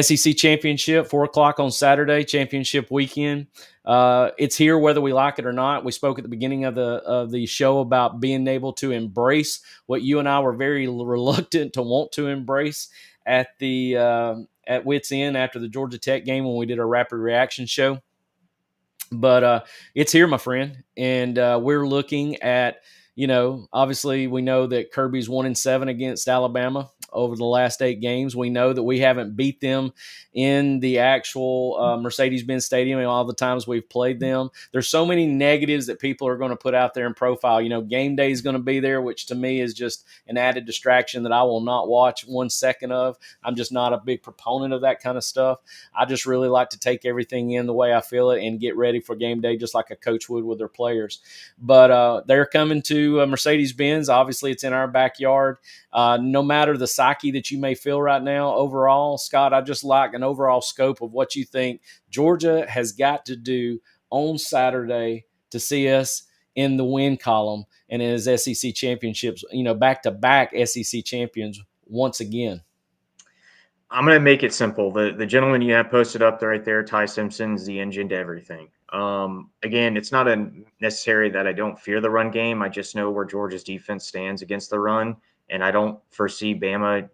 SEC championship, 4:00 on Saturday, championship weekend. It's here whether we like it or not. We spoke at the beginning of the show about being able to embrace what you and I were very reluctant to want to embrace at Wits End after the Georgia Tech game when we did our rapid reaction show. But it's here, my friend, and we're looking at, obviously we know that Kirby's 1-7 against Alabama over the last 8 games. We know that we haven't beat them in the actual Mercedes Benz Stadium and all the times we've played them. There's so many negatives that people are going to put out there in profile. Game day is going to be there, which to me is just an added distraction that I will not watch 1 second of. I'm just not a big proponent of that kind of stuff. I just really like to take everything in the way I feel it and get ready for game day just like a coach would with their players. But they're coming to Mercedes-Benz. Obviously, it's in our backyard. No matter the psyche that you may feel right now, overall, Scott, I just like an overall scope of what you think Georgia has got to do on Saturday to see us in the win column and as SEC championships, back-to-back SEC champions once again. I'm going to make it simple. The gentleman you have posted up there right there, Ty Simpson's the engine to everything. Again, it's not necessary that I don't fear the run game. I just know where Georgia's defense stands against the run, and I don't foresee Bama,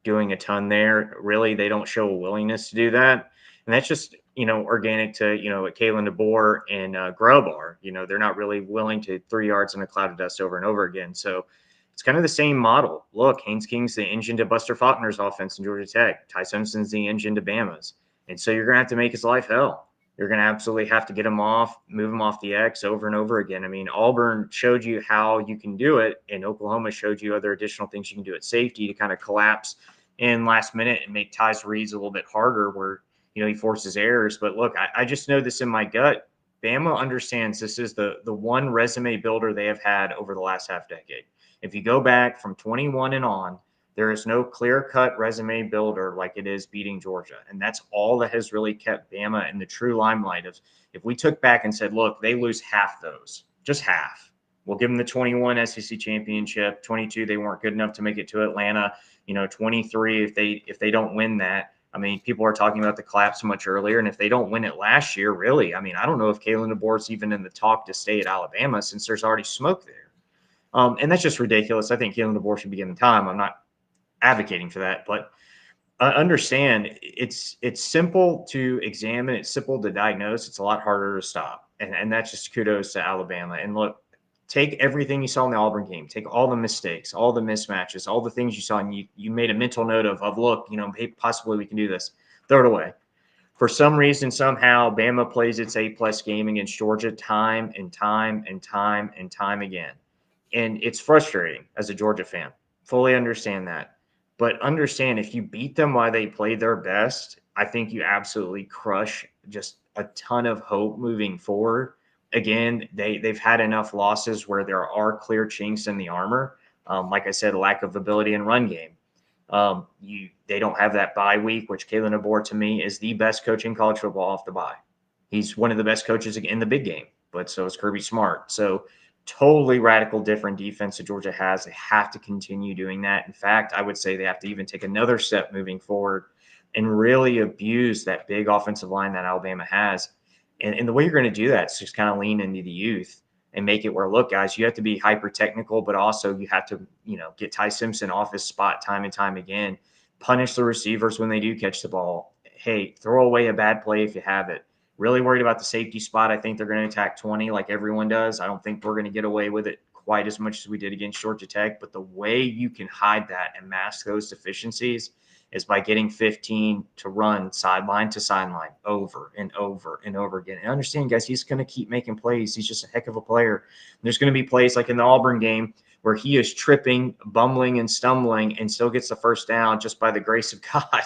doing a ton there. Really, they don't show a willingness to do that, and that's just organic to what Kalen, DeBoer, and Grubb are. They're not really willing to 3 yards in a cloud of dust over and over again. So it's kind of the same model. Look, Haynes King's the engine to Buster Faulkner's offense in Georgia Tech. Ty Simpson's the engine to Bama's. And so you're going to have to make his life hell. You're going to absolutely have to get him off, move him off the X over and over again. I mean, Auburn showed you how you can do it, and Oklahoma showed you other additional things you can do at safety to kind of collapse in last minute and make Ty's reads a little bit harder where, he forces errors. But look, I just know this in my gut. Bama understands this is the one resume builder they have had over the last half decade. If you go back from 21 and on, there is no clear-cut resume builder like it is beating Georgia. And that's all that has really kept Bama in the true limelight of, if we took back and said, look, they lose half those, just half. We'll give them the 21 SEC championship, 22, they weren't good enough to make it to Atlanta, 23, if they don't win that. I mean, people are talking about the collapse much earlier, and if they don't win it last year, really, I mean, I don't know if Kalen DeBoer's even in the talk to stay at Alabama since there's already smoke there. And that's just ridiculous. I think Kalen DeBoer should be given time. I'm not advocating for that, but understand it's simple to examine. It's simple to diagnose. It's a lot harder to stop. And that's just kudos to Alabama. And look, take everything you saw in the Auburn game. Take all the mistakes, all the mismatches, all the things you saw, and you made a mental note of look, hey, possibly we can do this. Throw it away. For some reason, somehow, Bama plays its A+ game against Georgia time and time and time and time again. And it's frustrating as a Georgia fan. Fully understand that. But understand, if you beat them while they play their best, I think you absolutely crush just a ton of hope moving forward. Again, they've had enough losses where there are clear chinks in the armor. Like I said, lack of ability in run game. They don't have that bye week, which Kalen DeBoer, to me, is the best coach in college football off the bye. He's one of the best coaches in the big game, but so is Kirby Smart. So totally radical different defense that Georgia has. They have to continue doing that. In fact, I would say they have to even take another step moving forward and really abuse that big offensive line that Alabama has. And the way you're going to do that is just kind of lean into the youth and make it where, look, guys, you have to be hyper technical, but also you have to, get Ty Simpson off his spot time and time again, punish the receivers when they do catch the ball. Hey, throw away a bad play if you have it. Really worried about the safety spot. I think they're going to attack 20 like everyone does. I don't think we're going to get away with it quite as much as we did against Georgia Tech. But the way you can hide that and mask those deficiencies is by getting 15 to run sideline to sideline over and over and over again. And understand, guys, he's going to keep making plays. He's just a heck of a player. There's going to be plays like in the Auburn game where he is tripping, bumbling, and stumbling and still gets the first down just by the grace of God.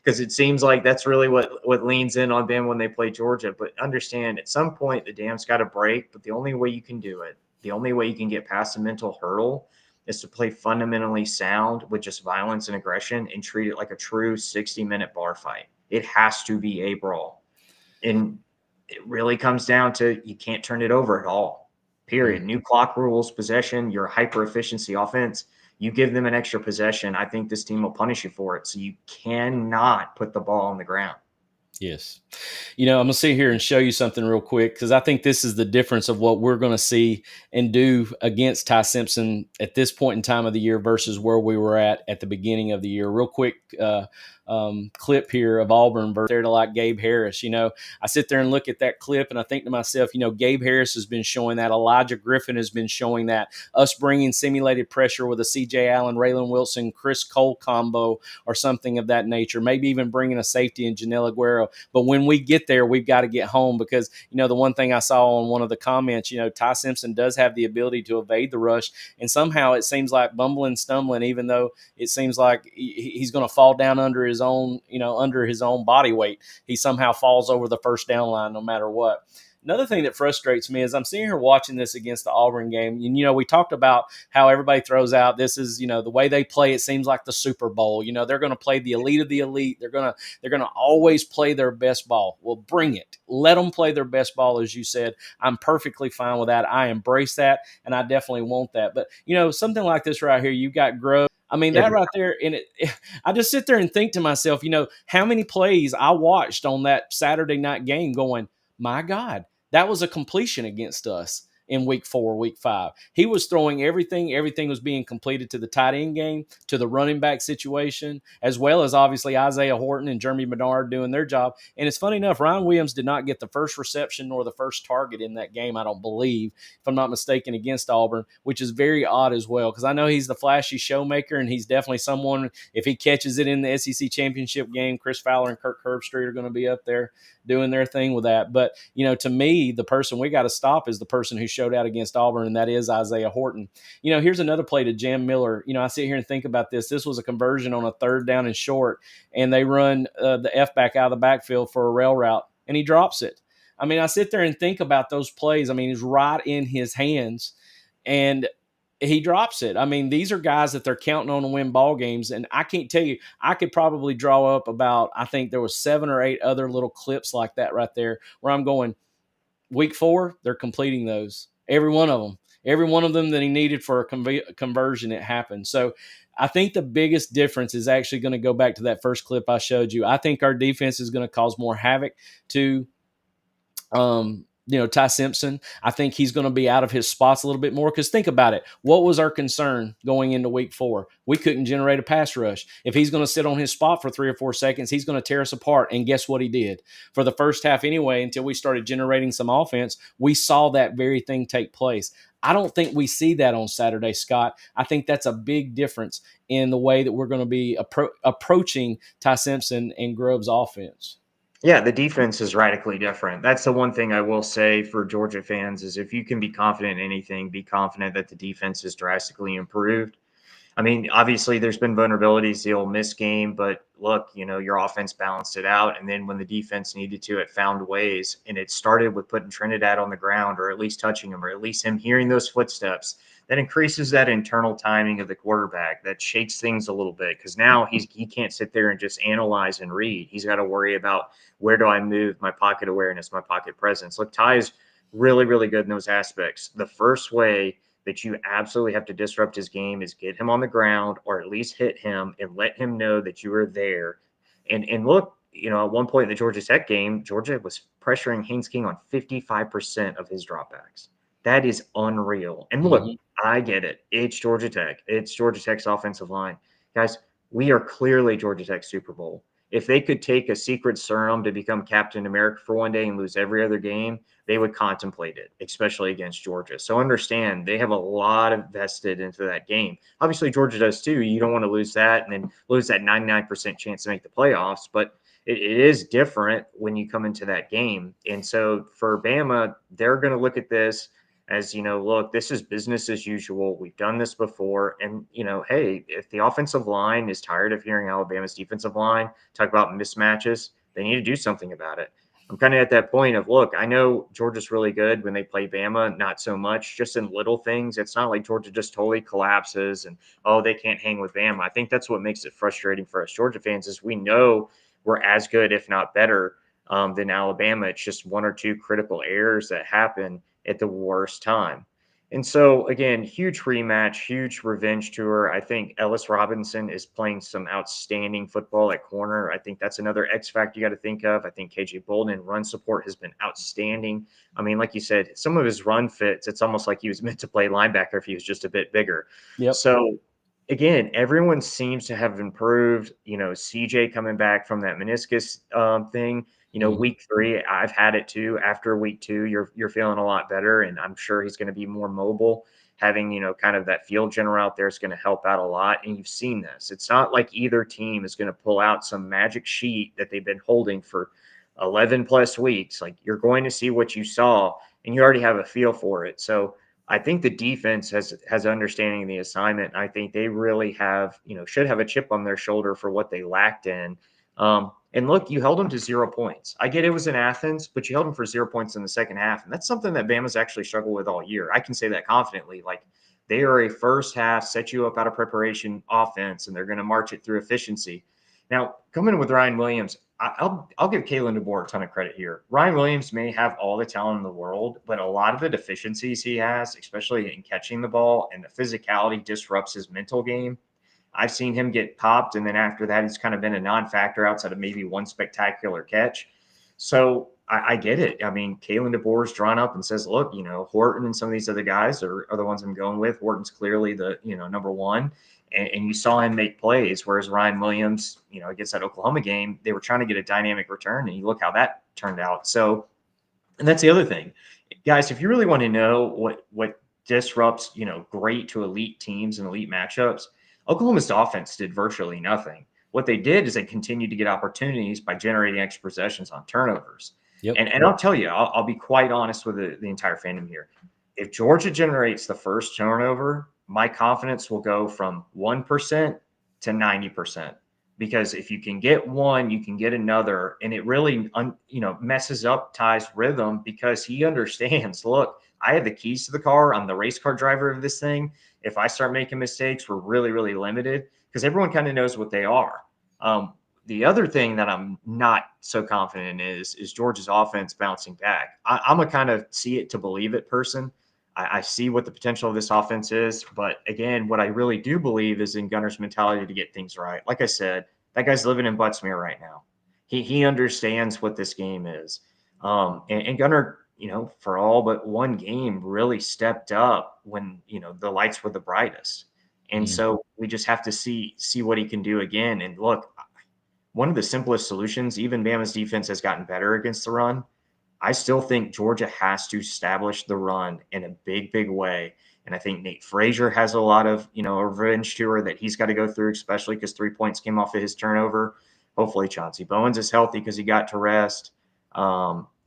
because it seems like that's really what leans in on them when they play Georgia. But understand, at some point, the dam's got to break. But the only way you can do it, the only way you can get past the mental hurdle is to play fundamentally sound with just violence and aggression and treat it like a true 60-minute bar fight. It has to be a brawl. And it really comes down to you can't turn it over at all, period. New clock rules, possession, your hyper-efficiency offense. You give them an extra possession, I think this team will punish you for it. So you cannot put the ball on the ground. Yes. I'm going to sit here and show you something real quick because I think this is the difference of what we're going to see and do against Ty Simpson at this point in time of the year versus where we were at the beginning of the year. Real quick clip here of Auburn versus there to like Gabe Harris. I sit there and look at that clip and I think to myself, Gabe Harris has been showing that. Elijah Griffin has been showing that. Us bringing simulated pressure with a C.J. Allen, Raylan Wilson, Chris Cole combo or something of that nature. Maybe even bringing a safety in Janelle Aguero. But when we get there, we've got to get home because, the one thing I saw on one of the comments, Ty Simpson does have the ability to evade the rush. And somehow it seems like bumbling, stumbling, even though it seems like he's going to fall down under his own body weight. He somehow falls over the first down line no matter what. Another thing that frustrates me is I'm sitting here watching this against the Auburn game. And, we talked about how everybody throws out this is, the way they play, it seems like the Super Bowl. They're going to play the elite of the elite. They're going to always play their best ball. Well, bring it. Let them play their best ball, as you said. I'm perfectly fine with that. I embrace that, and I definitely want that. But, something like this right here, you've got Grove. I mean, that right there, and I just sit there and think to myself, how many plays I watched on that Saturday night game going, my God, that was a completion against us in week 4, week 5. He was throwing everything. Everything was being completed to the tight end game, to the running back situation, as well as obviously Isaiah Horton and Jeremy Bernard doing their job. And it's funny enough, Ryan Williams did not get the first reception nor the first target in that game, I don't believe, if I'm not mistaken, against Auburn, which is very odd as well because I know he's the flashy showmaker and he's definitely someone, if he catches it in the SEC championship game, Chris Fowler and Kirk Herbstreit are going to be up there doing their thing with that. But, to me, the person we got to stop is the person who showed out against Auburn, and that is Isaiah Horton. Here's another play to Jam Miller. I sit here and think about this. This was a conversion on a 3rd down and short, and they run the F-back out of the backfield for a rail route, and he drops it. I mean, I sit there and think about those plays. I mean, it's right in his hands, and he drops it. I mean, these are guys that they're counting on to win ball games, and I can't tell you, I could probably draw up about, I think there was 7 or 8 other little clips like that right there where I'm going, week 4, they're completing those. Every one of them. Every one of them that he needed for a conversion, it happened. So I think the biggest difference is actually going to go back to that first clip I showed you. I think our defense is going to cause more havoc to Ty Simpson. I think he's going to be out of his spots a little bit more because think about it. What was our concern going into week 4? We couldn't generate a pass rush. If he's going to sit on his spot for 3 or 4 seconds, he's going to tear us apart. And guess what he did? For the first half anyway, until we started generating some offense, we saw that very thing take place. I don't think we see that on Saturday, Scott. I think that's a big difference in the way that we're going to be approaching Ty Simpson and Grove's offense. Yeah, the defense is radically different. That's the one thing I will say for Georgia fans is if you can be confident in anything, be confident that the defense is drastically improved. I mean, obviously there's been vulnerabilities, the Ole Miss game, but look, your offense balanced it out. And then when the defense needed to, it found ways. And it started with putting Trinidad on the ground or at least touching him or at least him hearing those footsteps. That increases that internal timing of the quarterback. That shakes things a little bit because now he can't sit there and just analyze and read. He's got to worry about where do I move, my pocket awareness, my pocket presence. Look, Ty is really, really good in those aspects. The first way that you absolutely have to disrupt his game is get him on the ground or at least hit him and let him know that you are there. And look, at one point in the Georgia Tech game, Georgia was pressuring Haynes King on 55% of his dropbacks. That is unreal. And look, I get it. It's Georgia Tech. It's Georgia Tech's offensive line. Guys, we are clearly Georgia Tech's Super Bowl. If they could take a secret serum to become Captain America for one day and lose every other game, they would contemplate it, especially against Georgia. So understand, they have a lot invested into that game. Obviously, Georgia does too. You don't want to lose that and then lose that 99% chance to make the playoffs. But it is different when you come into that game. And so for Bama, they're going to look at this. as, look, this is business as usual. We've done this before. And, hey, if the offensive line is tired of hearing Alabama's defensive line talk about mismatches, they need to do something about it. I'm kind of at that point of, look, I know Georgia's really good when they play Bama, not so much, just in little things. It's not like Georgia just totally collapses and, oh, they can't hang with Bama. I think that's what makes it frustrating for us Georgia fans is we know we're as good, if not better, than Alabama. It's just one or two critical errors that happen at the worst time. And so, again, huge rematch, huge revenge tour. I think Ellis Robinson is playing some outstanding football at corner. I think that's another X factor you got to think of. I think KJ Bolden run support has been outstanding. I mean, like you said, some of his run fits, it's almost like he was meant to play linebacker if he was just a bit bigger. Yep. So, again, everyone seems to have improved. CJ coming back from that meniscus thing. Week 3, I've had it too. After week 2, you're feeling a lot better, and I'm sure he's going to be more mobile. Having, kind of that field general out there is going to help out a lot. And you've seen this. It's not like either team is going to pull out some magic sheet that they've been holding for 11 plus weeks. Like, you're going to see what you saw, and you already have a feel for it. So I think the defense has understanding of the assignment. I think they really have, should have a chip on their shoulder for what they lacked in. And look, you held them to 0 points. I get it was in Athens, but you held them for 0 points in the second half. And that's something that Bama's actually struggled with all year. I can say that confidently. Like, they are a first half, set you up out of preparation offense, and they're going to march it through efficiency. Now, coming in with Ryan Williams, I'll give Kalen DeBoer a ton of credit here. Ryan Williams may have all the talent in the world, but a lot of the deficiencies he has, especially in catching the ball and the physicality, disrupts his mental game. I've seen him get popped, and then after that, he's kind of been a non-factor outside of maybe one spectacular catch. So I get it. I mean, Kalen DeBoer's drawn up and says, look, Horton and some of these other guys are the ones I'm going with. Horton's clearly the, number one. And you saw him make plays, whereas Ryan Williams, against that Oklahoma game, they were trying to get a dynamic return, and you look how that turned out. So, and that's the other thing. Guys, if you really want to know what disrupts, great to elite teams and elite matchups, Oklahoma's offense did virtually nothing. What they did is they continued to get opportunities by generating extra possessions on turnovers. Yep. And I'll tell you, I'll be quite honest with the entire fandom here. If Georgia generates the first turnover, my confidence will go from 1% to 90%. Because if you can get one, you can get another. And it really, messes up Ty's rhythm because he understands, look, I have the keys to the car. I'm the race car driver of this thing. If I start making mistakes, we're really, really limited because everyone kind of knows what they are. The other thing that I'm not so confident in is Georgia's offense bouncing back. I'm a kind of see it to believe it person. I see what the potential of this offense is. But again, what I really do believe is in Gunner's mentality to get things right. Like I said, that guy's living in Buttsmere right now. He understands what this game is. And Gunner, for all but one game, really stepped up when, the lights were the brightest. And so we just have to see what he can do again. And look, one of the simplest solutions, even Bama's defense has gotten better against the run. I still think Georgia has to establish the run in a big, big way. And I think Nate Frazier has a lot of, a revenge tour that he's got to go through, especially because 3 points came off of his turnover. Hopefully Chauncey Bowens is healthy because he got to rest.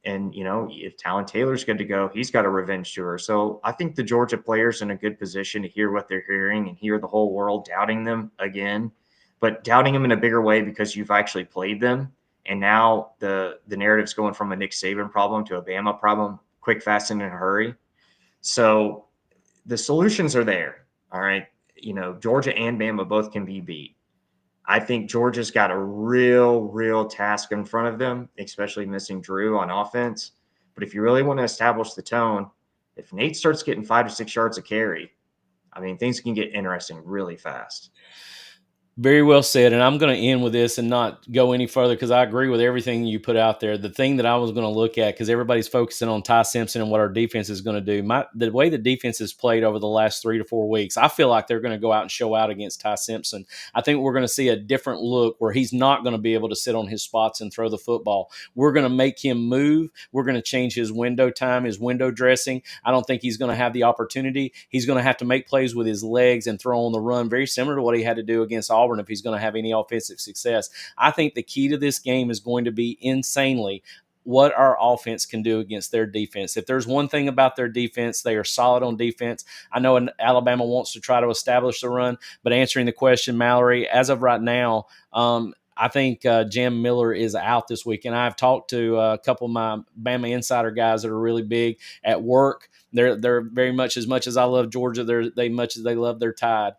And, if Talon Taylor's good to go, he's got a revenge tour. So I think the Georgia players in a good position to hear what they're hearing and hear the whole world doubting them again, but doubting them in a bigger way because you've actually played them. And now the narrative's going from a Nick Saban problem to a Bama problem, quick, fast, and in a hurry. So the solutions are there. All right. Georgia and Bama both can be beat. I think Georgia's got a real task in front of them, especially missing Drew on offense. But if you really want to establish the tone, if Nate starts getting 5 to 6 yards a carry, I mean, things can get interesting really fast. Very well said. And I'm going to end with this and not go any further because I agree with everything you put out there. The thing that I was going to look at, because everybody's focusing on Ty Simpson and what our defense is going to do. The way the defense has played over the last 3 to 4 weeks, I feel like they're going to go out and show out against Ty Simpson. I think we're going to see a different look where he's not going to be able to sit on his spots and throw the football. We're going to make him move. We're going to change his window time, his window dressing. I don't think he's going to have the opportunity. He's going to have to make plays with his legs and throw on the run, very similar to what he had to do against Auburn if he's going to have any offensive success. I think the key to this game is going to be insanely what our offense can do against their defense. If there's one thing about their defense, they are solid on defense. I know Alabama wants to try to establish the run, but answering the question, Mallory, as of right now, I think Jam Miller is out this week, and I've talked to a couple of my Bama insider guys that are really big at work. They're very much as I love Georgia, they much as they love their Tide.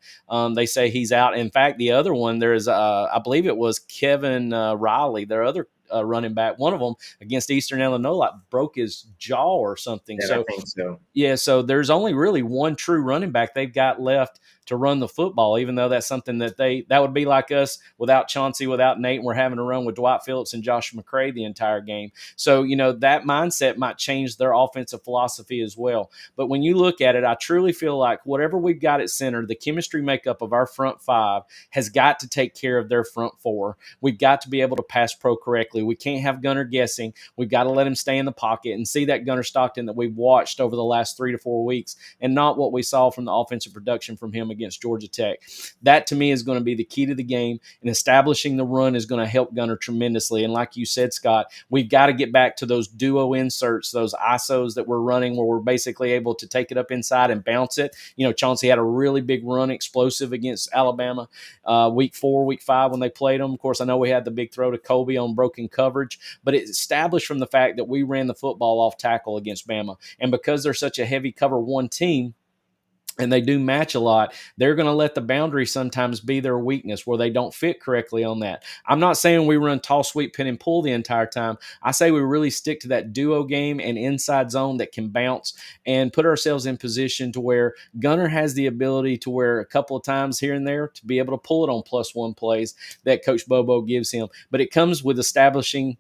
They say he's out. In fact, the other one, there's I believe it was Kevin Riley, their other running back. One of them against Eastern Illinois like broke his jaw or something. Yeah, So I think so. yeah, so there's only really one true running back they've got left to run the football, even though that's something that would be like us without Chauncey, without Nate, and we're having to run with Dwight Phillips and Josh McCray the entire game. So, that mindset might change their offensive philosophy as well. But when you look at it, I truly feel like whatever we've got at center, the chemistry makeup of our front five has got to take care of their front four. We've got to be able to pass pro correctly. We can't have Gunner guessing. We've got to let him stay in the pocket and see that Gunner Stockton that we've watched over the last 3 to 4 weeks, and not what we saw from the offensive production from him against Georgia Tech. That, to me, is going to be the key to the game, and establishing the run is going to help Gunner tremendously. And like you said, Scott, we've got to get back to those duo inserts, those ISOs that we're running where we're basically able to take it up inside and bounce it. Chauncey had a really big run, explosive against Alabama week 4, week 5 when they played them. Of course, I know we had the big throw to Colby on broken coverage, but it's established from the fact that we ran the football off tackle against Bama. And because they're such a heavy cover one team, and they do match a lot, they're going to let the boundary sometimes be their weakness where they don't fit correctly on that. I'm not saying we run toss, sweep, pin, and pull the entire time. I say we really stick to that duo game and inside zone that can bounce and put ourselves in position to where Gunner has the ability to where a couple of times here and there to be able to pull it on +1 plays that Coach Bobo gives him. But it comes with establishing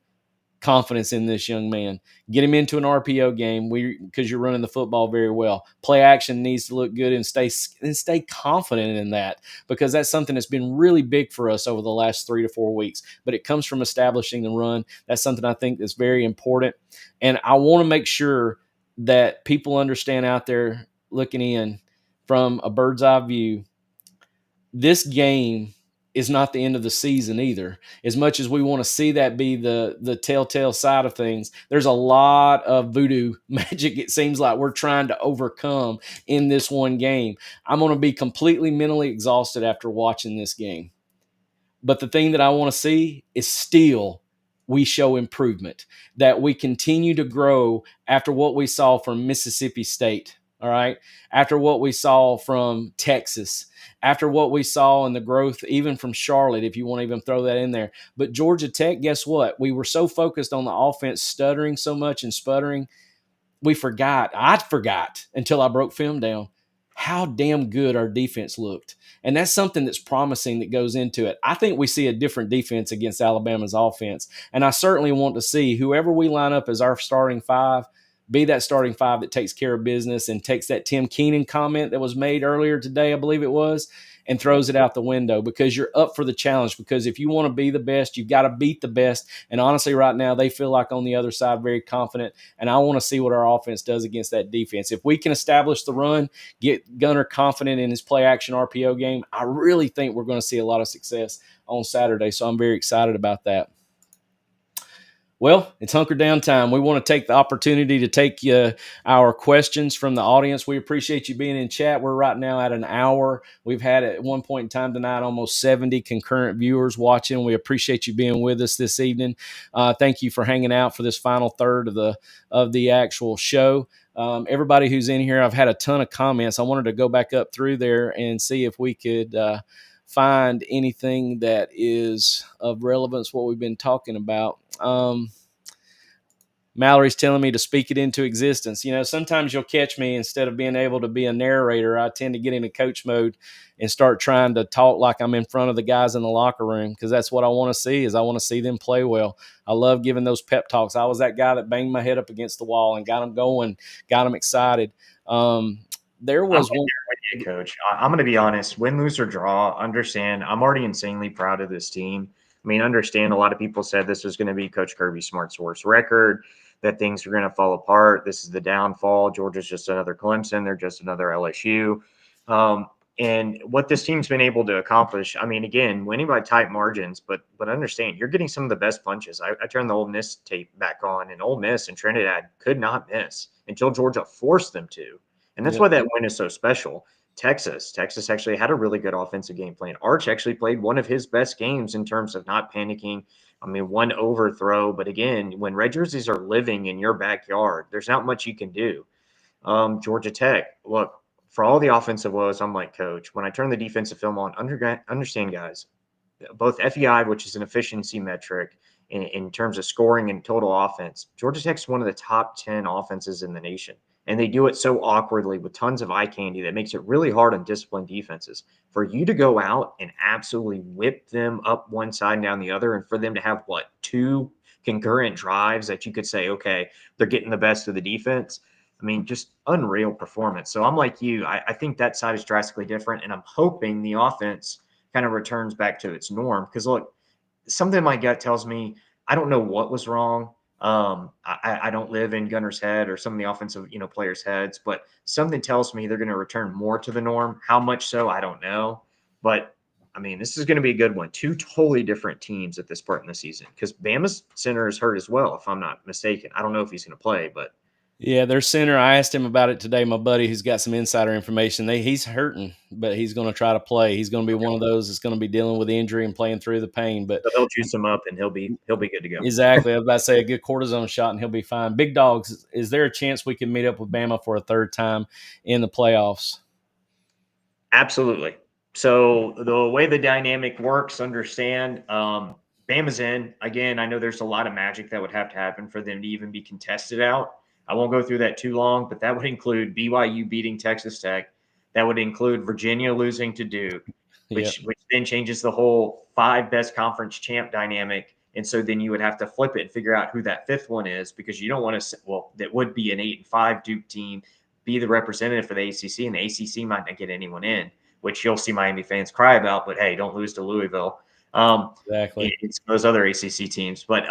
confidence in this young man. Get him into an RPO game because you're running the football very well. Play action needs to look good and stay confident in that, because that's something that's been really big for us over the last 3 to 4 weeks. But it comes from establishing the run. That's something I think that's very important. And I want to make sure that people understand out there looking in from a bird's eye view, this game is not the end of the season either. As much as we want to see that be the telltale side of things, there's a lot of voodoo magic it seems like we're trying to overcome in this one game. I'm going to be completely mentally exhausted after watching this game. But the thing that I want to see is still we show improvement, that we continue to grow after what we saw from Mississippi State. All right. After what we saw from Texas, after what we saw in the growth, even from Charlotte, if you want to even throw that in there. But Georgia Tech, guess what? We were so focused on the offense stuttering so much and sputtering, I forgot until I broke film down how damn good our defense looked. And that's something that's promising that goes into it. I think we see a different defense against Alabama's offense. And I certainly want to see whoever we line up as our starting five be that starting five that takes care of business and takes that Tim Keenan comment that was made earlier today, I believe it was, and throws it out the window, because you're up for the challenge. Because if you want to be the best, you've got to beat the best. And honestly, right now, they feel like on the other side, very confident. And I want to see what our offense does against that defense. If we can establish the run, get Gunner confident in his play action RPO game, I really think we're going to see a lot of success on Saturday. So I'm very excited about that. Well, it's hunker down time. We want to take the opportunity to take our questions from the audience. We appreciate you being in chat. We're right now at an hour. We've had at one point in time tonight almost 70 concurrent viewers watching. We appreciate you being with us this evening. Thank you for hanging out for this final third of the actual show. Everybody who's in here, I've had a ton of comments. I wanted to go back up through there and see if we could find anything that is of relevance what we've been talking about. Mallory's telling me to speak it into existence. Sometimes you'll catch me, instead of being able to be a narrator, I tend to get into coach mode and start trying to talk like I'm in front of the guys in the locker room, because that's what I want to see. I want to see them play well. I love giving those pep talks. I was that guy that banged my head up against the wall and got them going, got them excited. There was one. Coach, I'm going to be honest. Win, lose, or draw, understand, I'm already insanely proud of this team. I mean, understand, a lot of people said this was going to be Coach Kirby Smart's worst record, that things are going to fall apart. This is the downfall. Georgia's just another Clemson. They're just another LSU. And what this team's been able to accomplish, I mean, again, winning by tight margins, but understand you're getting some of the best punches. I turned the Ole Miss tape back on, and Ole Miss and Trinidad could not miss until Georgia forced them to. And that's Yep. why that win is so special. Texas actually had a really good offensive game plan. Arch actually played one of his best games in terms of not panicking. I mean, one overthrow, but again, when red jerseys are living in your backyard, there's not much you can do. Georgia Tech, look, for all the offensive woes, I'm like, Coach, when I turn the defensive film on, understand, guys, both FEI, which is an efficiency metric in terms of scoring and total offense, Georgia Tech's one of the top 10 offenses in the nation. And they do it so awkwardly with tons of eye candy that makes it really hard on disciplined defenses. For you to go out and absolutely whip them up one side and down the other, and for them to have, what, 2 concurrent drives that you could say, okay, they're getting the best of the defense. I mean, just unreal performance. So I'm like you. I think that side is drastically different, and I'm hoping the offense kind of returns back to its norm. Because look, something in my gut tells me I don't know what was wrong. I don't live in Gunner's head or some of the offensive players' heads, but something tells me they're going to return more to the norm. How much so, I don't know. But I mean, this is going to be a good one. 2 totally different teams at this part in the season, because Bama's center is hurt as well, if I'm not mistaken. I don't know if he's going to play, but Yeah, their center. I asked him about it today. My buddy, who's got some insider information, he's hurting, but he's going to try to play. He's going to be one of those that's going to be dealing with injury and playing through the pain. But they'll juice him up and he'll be good to go. exactly, I was about to say a good cortisone shot and he'll be fine. Big Dogs, is there a chance we can meet up with Bama for a third time in the playoffs? Absolutely. So the way the dynamic works, understand, Bama's in. Again, I know there's a lot of magic that would have to happen for them to even be contested out. I won't go through that too long, but that would include BYU beating Texas Tech. That would include Virginia losing to Duke, which then changes the whole 5 best conference champ dynamic. And so then you would have to flip it and figure out who that 5th one is, because you don't want to, well, that would be an 8-5 Duke team, be the representative for the ACC, and the ACC might not get anyone in, which you'll see Miami fans cry about, but hey, don't lose to Louisville. Exactly. It's those other ACC teams. But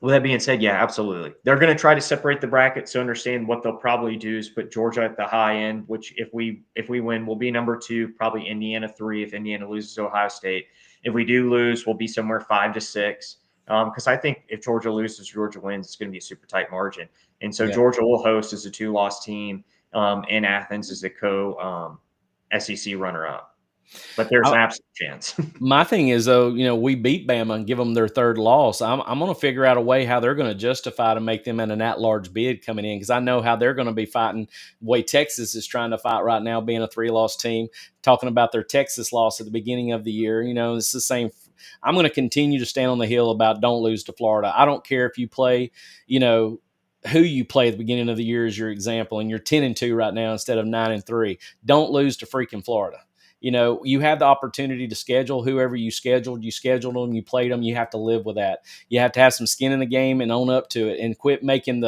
with that being said, yeah, absolutely. They're going to try to separate the bracket. So understand what they'll probably do is put Georgia at the high end, which if we win, we'll be number 2, probably Indiana 3 if Indiana loses to Ohio State. If we do lose, we'll be somewhere 5 to 6. Because I think if Georgia loses, Georgia wins, it's going to be a super tight margin. And so Georgia will host as a 2-loss team in Athens as a SEC runner-up. But there's an absolute chance. My thing is, though, we beat Bama and give them their 3rd loss. I'm going to figure out a way how they're going to justify to make them an at-large bid coming in, because I know how they're going to be fighting the way Texas is trying to fight right now, being a 3-loss team, talking about their Texas loss at the beginning of the year. It's the same. I'm going to continue to stand on the hill about don't lose to Florida. I don't care if you play, who you play at the beginning of the year is your example, and you're 10-2 right now instead of 9-3. Don't lose to freaking Florida. You have the opportunity to schedule whoever you scheduled them, you played them. You have to live with that. You have to have some skin in the game and own up to it, and quit making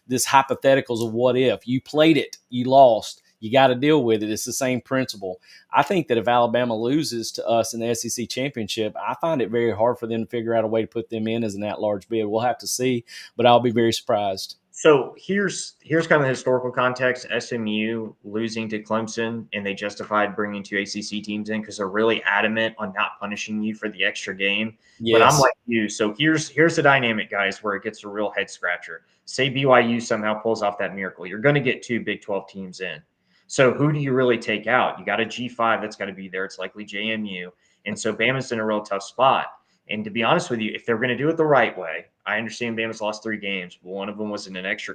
this hypotheticals of what if. You played it, you lost. You got to deal with it. It's the same principle. I think that if Alabama loses to us in the SEC championship, I find it very hard for them to figure out a way to put them in as an at-large bid. We'll have to see, but I'll be very surprised. So here's kind of the historical context. SMU losing to Clemson, and they justified bringing 2 ACC teams in because they're really adamant on not punishing you for the extra game. Yes. But I'm like you. So here's the dynamic, guys, where it gets a real head scratcher. Say BYU somehow pulls off that miracle. You're going to get 2 Big 12 teams in. So who do you really take out? You got a G5 that's got to be there. It's likely JMU. And so Bama's in a real tough spot. And to be honest with you, if they're going to do it the right way, I understand Bama's lost 3 games, but one of them was in an extra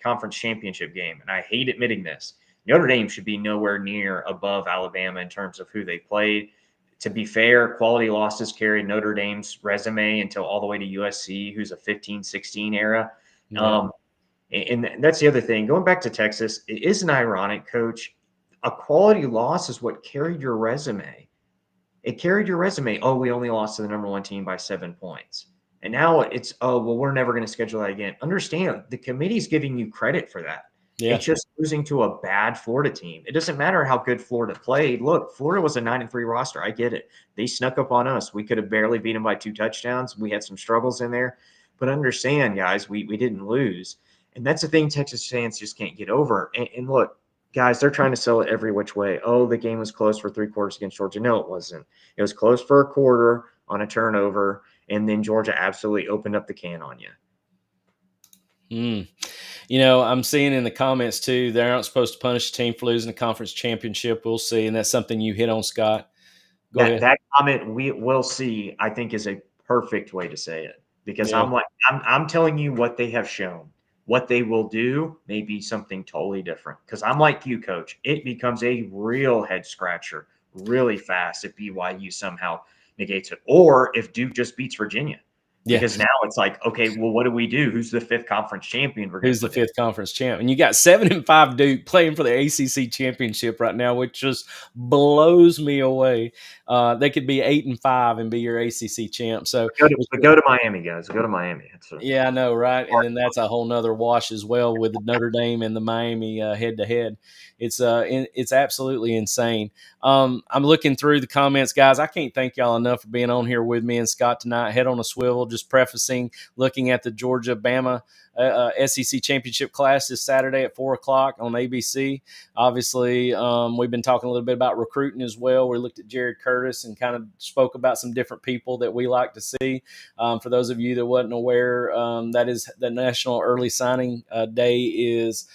conference championship game. And I hate admitting this. Notre Dame should be nowhere near above Alabama in terms of who they played. To be fair, quality losses carried Notre Dame's resume until all the way to USC, who's a 15-16 era. Yeah. And that's the other thing. Going back to Texas, it isn't ironic, Coach. A quality loss is what carried your resume. It carried your resume. Oh, we only lost to the number 1 team by 7 points. And now it's, oh, well, we're never going to schedule that again. Understand, the committee's giving you credit for that. Yeah. It's just losing to a bad Florida team. It doesn't matter how good Florida played. Look, Florida was a 9-3 roster. I get it. They snuck up on us. We could have barely beat them by 2 touchdowns. We had some struggles in there. But understand, guys, we didn't lose. And that's the thing Texas fans just can't get over. And look, guys, they're trying to sell it every which way. Oh, the game was close for 3/4 against Georgia. No, it wasn't. It was close for a quarter on a turnover, and then Georgia absolutely opened up the can on you. I'm seeing in the comments too, they aren't supposed to punish a team for losing a conference championship. We'll see. And that's something you hit on, Scott. Go ahead. That comment we will see, I think, is a perfect way to say it, because Yeah. I'm telling you what they have shown. What they will do may be something totally different. Because I'm like you, Coach. It becomes a real head scratcher really fast if BYU somehow negates it, or if Duke just beats Virginia. Yeah. Because now it's like, okay, well, what do we do? Who's the 5th conference champion? Who's the 5th conference champ? And you got 7-5 Duke playing for the ACC championship right now, which just blows me away. They could be 8-5 and be your ACC champ. So go to Miami, guys. Go to Miami. Yeah, I know, right? And then that's a whole nother wash as well with the Notre Dame and the Miami head to head. It's absolutely insane. I'm looking through the comments, guys. I can't thank y'all enough for being on here with me and Scott tonight. Head on a Swivel, just prefacing, looking at the Georgia Bama SEC championship class this Saturday at 4:00 on ABC. Obviously, we've been talking a little bit about recruiting as well. We looked at Jared Curtis and kind of spoke about some different people that we like to see. For those of you that wasn't aware, that is the National Early Signing Day is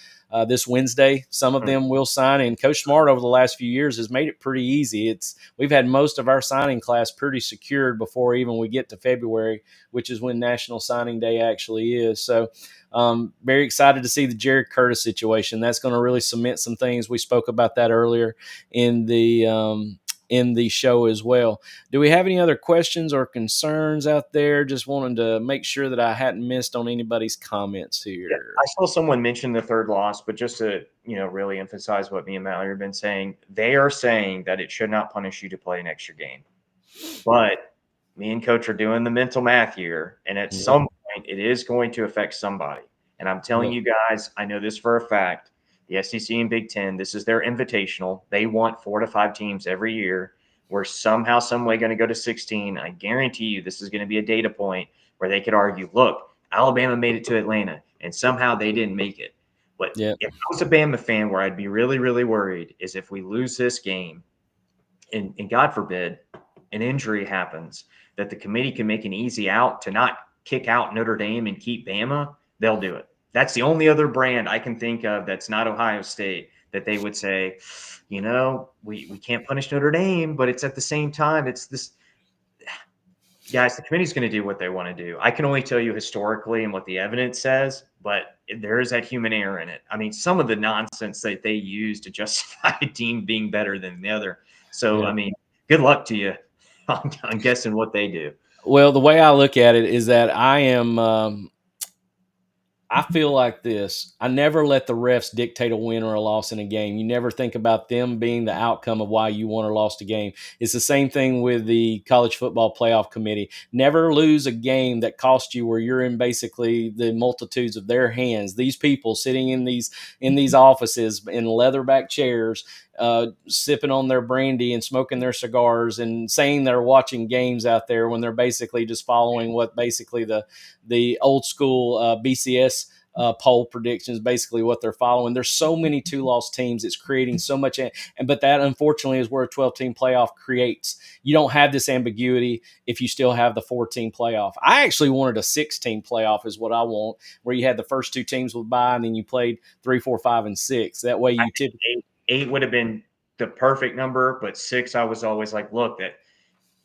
this Wednesday. Some of them will sign, and Coach Smart over the last few years has made it pretty easy. We've had most of our signing class pretty secured before even we get to February, which is when National Signing Day actually is. So very excited to see the Jared Curtis situation. That's going to really cement some things. We spoke about that earlier in the show as well. Do we have any other questions or concerns out there? Just wanted to make sure that I hadn't missed on anybody's comments here. Yeah, I saw someone mention the 3rd loss, but just to really emphasize what me and Mallory have been saying, they are saying that it should not punish you to play an extra game. But me and Coach are doing the mental math here, and at some point it is going to affect somebody. And I'm telling you guys, I know this for a fact. The SEC and Big Ten, this is their invitational. They want 4 to 5 teams every year. We're somehow, some way going to go to 16. I guarantee you this is going to be a data point where they could argue, look, Alabama made it to Atlanta, and somehow they didn't make it. But if I was a Bama fan, where I'd be really, really worried is if we lose this game, and God forbid, an injury happens, that the committee can make an easy out to not kick out Notre Dame and keep Bama, they'll do it. That's the only other brand I can think of that's not Ohio State that they would say, we can't punish Notre Dame, but it's at the same time, it's this. Guys, the committee's going to do what they want to do. I can only tell you historically and what the evidence says, but there is that human error in it. I mean, some of the nonsense that they use to justify a team being better than the other. So, I mean, good luck to you on guessing what they do. Well, the way I look at it is that I feel like this. I never let the refs dictate a win or a loss in a game. You never think about them being the outcome of why you won or lost a game. It's the same thing with the college football playoff committee. Never lose a game that cost you where you're in basically the multitudes of their hands. These people sitting in these offices in leatherback chairs, sipping on their brandy and smoking their cigars and saying they're watching games out there when they're basically just following what basically the old school BCS poll predictions, basically what they're following. There's so many 2-loss teams. It's creating so much. But that unfortunately is where a 12-team playoff creates. You don't have this ambiguity if you still have the 4-team playoff. I actually wanted a 6-team playoff is what I want, where you had the first 2 teams with bye and then you played 3, 4, 5, and 6. That way you typically 8 would have been the perfect number, but 6, I was always like, look, that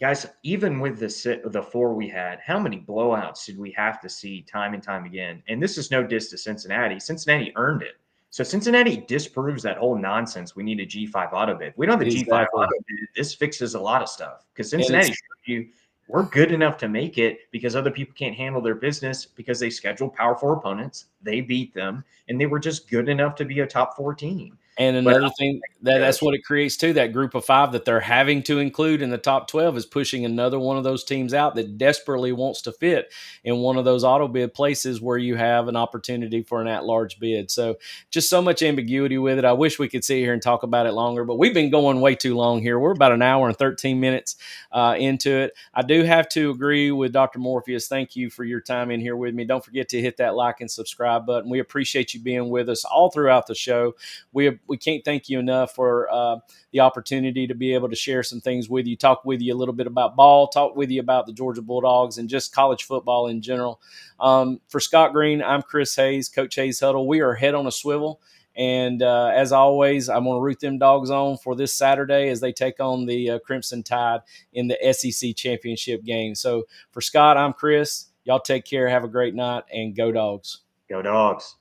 guys, even with the 4 we had, how many blowouts did we have to see time and time again? And this is no diss to Cincinnati. Cincinnati earned it. So Cincinnati disproves that whole nonsense. We need a G5 auto bid. We don't have a G5 auto bid. This fixes a lot of stuff because Cincinnati showed you we're good enough to make it because other people can't handle their business because they scheduled Power 4 opponents. They beat them, and they were just good enough to be a top 4 team. And another thing that's what it creates too, that group of 5 that they're having to include in the top 12 is pushing another one of those teams out that desperately wants to fit in one of those auto bid places where you have an opportunity for an at-large bid. So just so much ambiguity with it. I wish we could sit here and talk about it longer, but we've been going way too long here. We're about an hour and 13 minutes into it. I do have to agree with Dr. Morpheus. Thank you for your time in here with me. Don't forget to hit that like and subscribe button. We appreciate you being with us all throughout the show. we can't thank you enough for the opportunity to be able to share some things with you, talk with you a little bit about ball, talk with you about the Georgia Bulldogs and just college football in general. For Scott Green, I'm Chris Hayes, Coach Hayes Hudl. We are head on a swivel. And as always, I'm going to root them Dogs on for this Saturday as they take on the Crimson Tide in the SEC championship game. So for Scott, I'm Chris. Y'all take care. Have a great night, and go Dogs. Go Dogs.